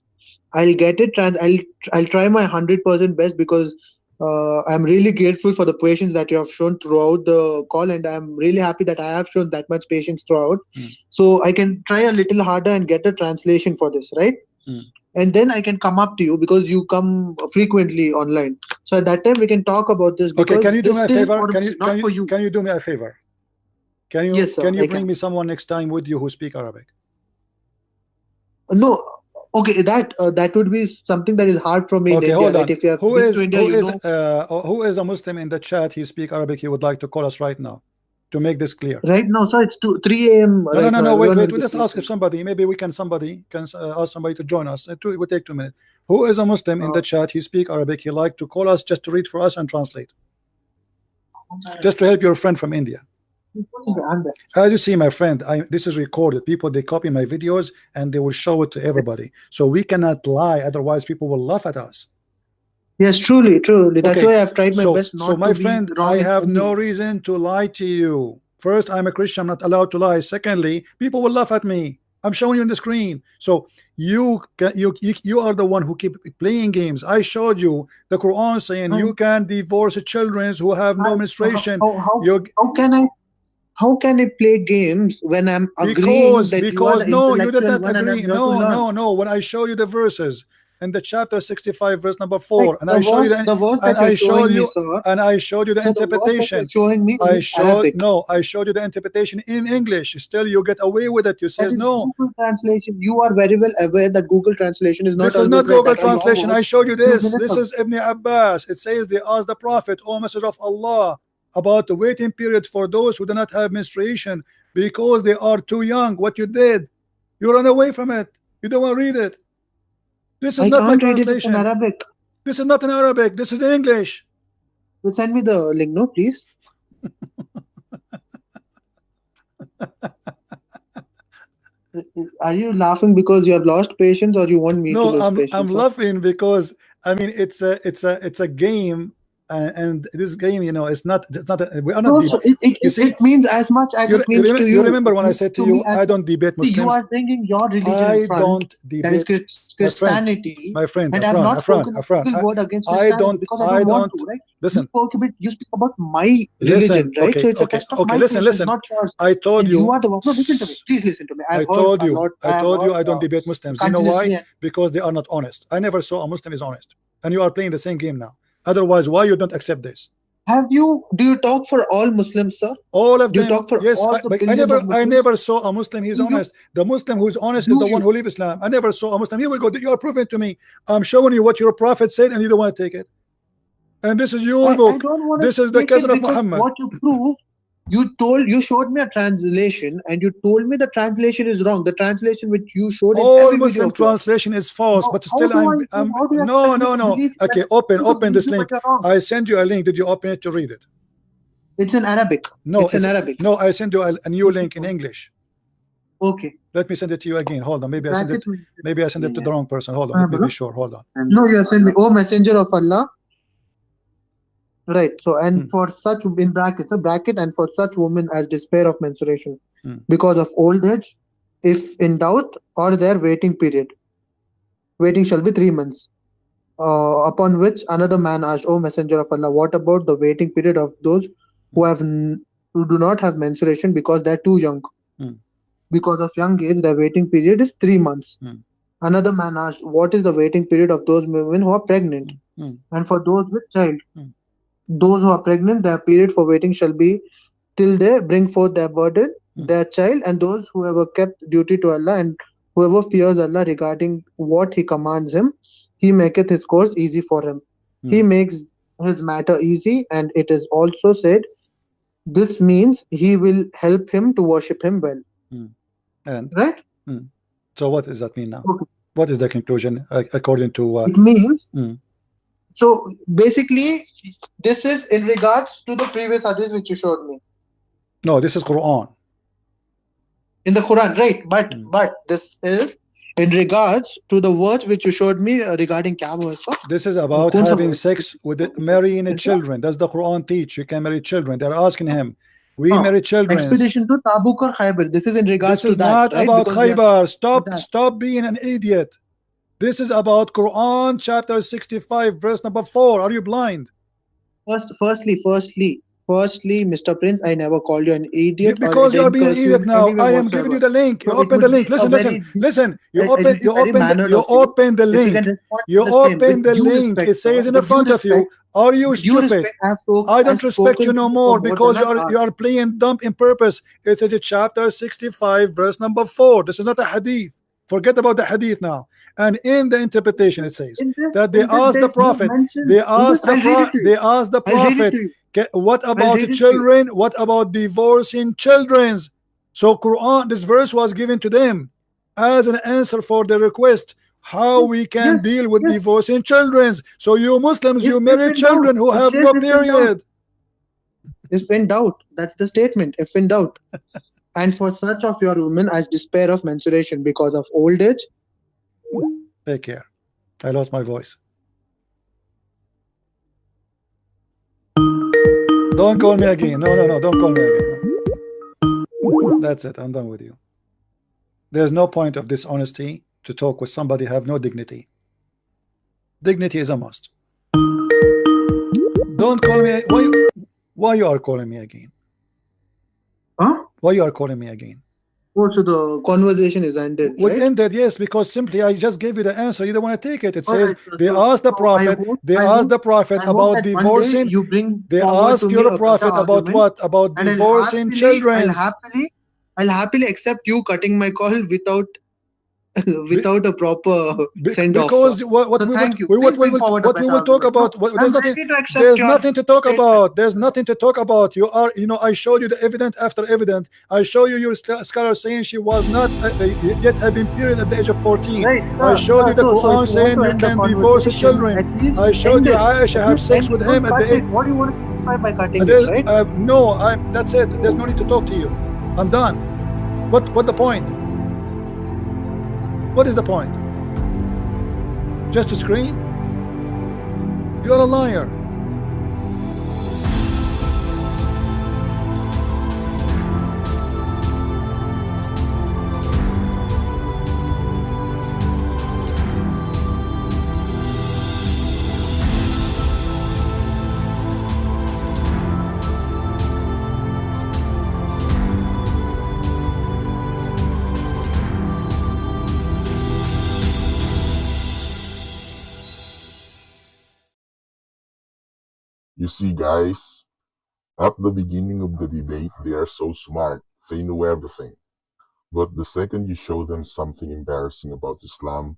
I'll get it. I'll try my 100% best because I'm really grateful for the patience that you have shown throughout the call, and I'm really happy that I have shown that much patience throughout. So I can try a little harder and get a translation for this, right? And then I can come up to you because you come frequently online. So at that time we can talk about this. Because okay, can you do me a favor? Can you do me a favor? Yes, sir, can you bring me someone next time with you who speak Arabic? No, okay, that would be something that is hard for me. Okay, in hold India, on. Right? If you have Who is a Muslim in the chat? He speak Arabic. He would like to call us right now to make this clear. Right now, sir, it's 3 a.m. No, wait. Let's ask if somebody can ask somebody to join us. It will take 2 minutes. Who is a Muslim in the chat? He speak Arabic. He like to call us just to read for us and translate, just to help your friend from India. As you see, my friend, this is recorded. People, they copy my videos and they will show it to everybody. So we cannot lie, otherwise people will laugh at us. Yes, truly. That's why I've tried my best not to be wrong. So my friend, I have no reason to lie to you. First, I'm a Christian, I'm not allowed to lie. Secondly, people will laugh at me. I'm showing you on the screen. So you are the one who keep playing games. I showed you the Quran saying you can divorce children who have no menstruation. How can I play games when I'm agreeing that because no, you did not agree. No. When I show you the verses in the chapter 65, verse number 4, and I showed you the interpretation. I showed you the interpretation in English. Still, you get away with it. You says no. Google translation. You are very well aware that Google translation is not. This is not Google translation. I showed you this. This is Ibn Abbas. It says they asked the Prophet, "O Messenger of Allah, about the waiting period for those who do not have menstruation because they are too young." What you did, you run away from it. You don't want to read it. This is not my translation. In Arabic. This is not in Arabic. This is in English. Well, send me the link, no, please. Are you laughing because you have lost patience, or you want me to lose patience? No, I'm laughing because I mean it's a game. And this game, you know, we are not. It means as much as it means to you. You remember when I said to you, I don't debate Muslims. You are bringing your religion in front. I don't debate. That is Christianity. My friend, and I have not spoken a single word against Christianity because I don't want to. Right? Listen. You speak about my religion, right? So it's a test of my listen. not yours. I told you. You are the one. No, listen to me. Please listen to me. I told you. I don't debate Muslims. You know why? Because they are not honest. I never saw a Muslim is honest, and you are playing the same game now. Otherwise, why you don't accept this? Do you talk for all Muslims, sir? All of them. Do you talk for yes, all the I never saw a Muslim he's honest. The Muslim who is honest is the one who leaves Islam. I never saw a Muslim. Here we go. You are proving to me. I'm showing you what your prophet said, and you don't want to take it. And this is your book. This is the cousin of Muhammad. What you prove You showed me a translation and you told me the translation is wrong. The translation which you showed in All every video Muslim of yours. translation is false, How but still do I how do you no, expect me no, to no. believe you? Okay, open this link. I send you a link. Did you open it to read it? It's in Arabic. No, it's in Arabic. No, I send you a new link in English. Okay. Let me send it to you again. Hold on. Maybe I send it to the wrong person. Hold on. Let me be sure. Hold on. No, you have sent me. Oh, Messenger of Allah. Right. So, and for such, in brackets, a bracket, and for such women as despair of menstruation because of old age, if in doubt, or their waiting period. Waiting shall be 3 months. Upon which another man asked, O Messenger of Allah, what about the waiting period of those who do not have menstruation because they're too young? Because of young age, the waiting period is 3 months. Another man asked, what is the waiting period of those women who are pregnant? And for those with child, those who are pregnant, their period for waiting shall be till they bring forth their burden, their child, and those who have kept duty to Allah, and whoever fears Allah regarding what He commands him, He maketh his course easy for him. He makes his matter easy, and it is also said, this means He will help him to worship Him well. And right? So what does that mean now? Okay. What is the conclusion according to it means so basically this is in regards to the previous hadith which you showed me. No, this is Quran. In the Quran, right? But this is in regards to the words which you showed me regarding Kaaba. This is about having sex with marrying children. Does the Quran teach you can marry children? They're asking him. We marry children. Expedition to Tabuk or Khaybar. This is in regards to that. This is not right? about Khaybar. Stop being an idiot. This is about Quran chapter 65 verse number 4. Are you blind? Firstly, Mr. Prince, I never called you an idiot. Because you are being an idiot now. I am giving you the link. You open the link. Listen. You open the link. You open the link. It says in the front of you. Are you stupid? I don't respect you no more because you are playing dumb in purpose. It's in chapter 65 verse number 4. This is not a hadith. Forget about the hadith now. And in the interpretation it says that they asked the prophet, what about the children? What about divorcing children? So Quran, this verse was given to them as an answer for the request how we can deal with divorcing children. So you Muslims, you marry children who have no period. If in doubt, that's the statement. If in doubt. And for such of your women as despair of menstruation because of old age. Take care. I lost my voice. Don't call me again. No, don't call me again. That's it. I'm done with you. There's no point of dishonesty to talk with somebody who have no dignity. Dignity is a must. Don't call me. Why you are calling me again? Huh? Why you are calling me again? Oh, so the conversation is ended. Right? Ended, yes, because simply I just gave you the answer. You don't want to take it. It says they asked the prophet. They asked the prophet about divorcing. They asked your prophet about what? About divorcing children. I'll happily accept you cutting my call without a proper send off. Because what we will talk about. There's nothing to talk about. There's nothing to talk about. You are, I showed you the evidence after evidence. I show you your scholar saying she was not yet having period at the age of 14. Right, I showed you the Quran saying you can divorce the children. I showed you Aisha have sex with him at the age. What do you want to signify by cutting it, right? No, that's it. There's no need to talk to you. I'm done. What the point? What is the point? Just to scream? You're a liar. You see, guys, at the beginning of the debate, they are so smart. They know everything. But the second you show them something embarrassing about Islam,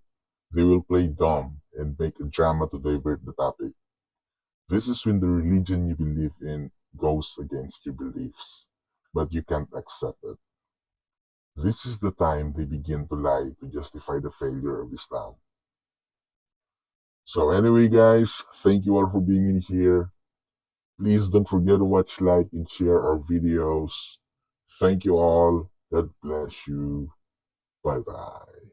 they will play dumb and make a drama to divert the topic. This is when the religion you believe in goes against your beliefs. but you can't accept it. This is the time they begin to lie to justify the failure of Islam. So anyway, guys, thank you all for being in here. Please don't forget to watch, like, and share our videos. Thank you all. God bless you. Bye-bye.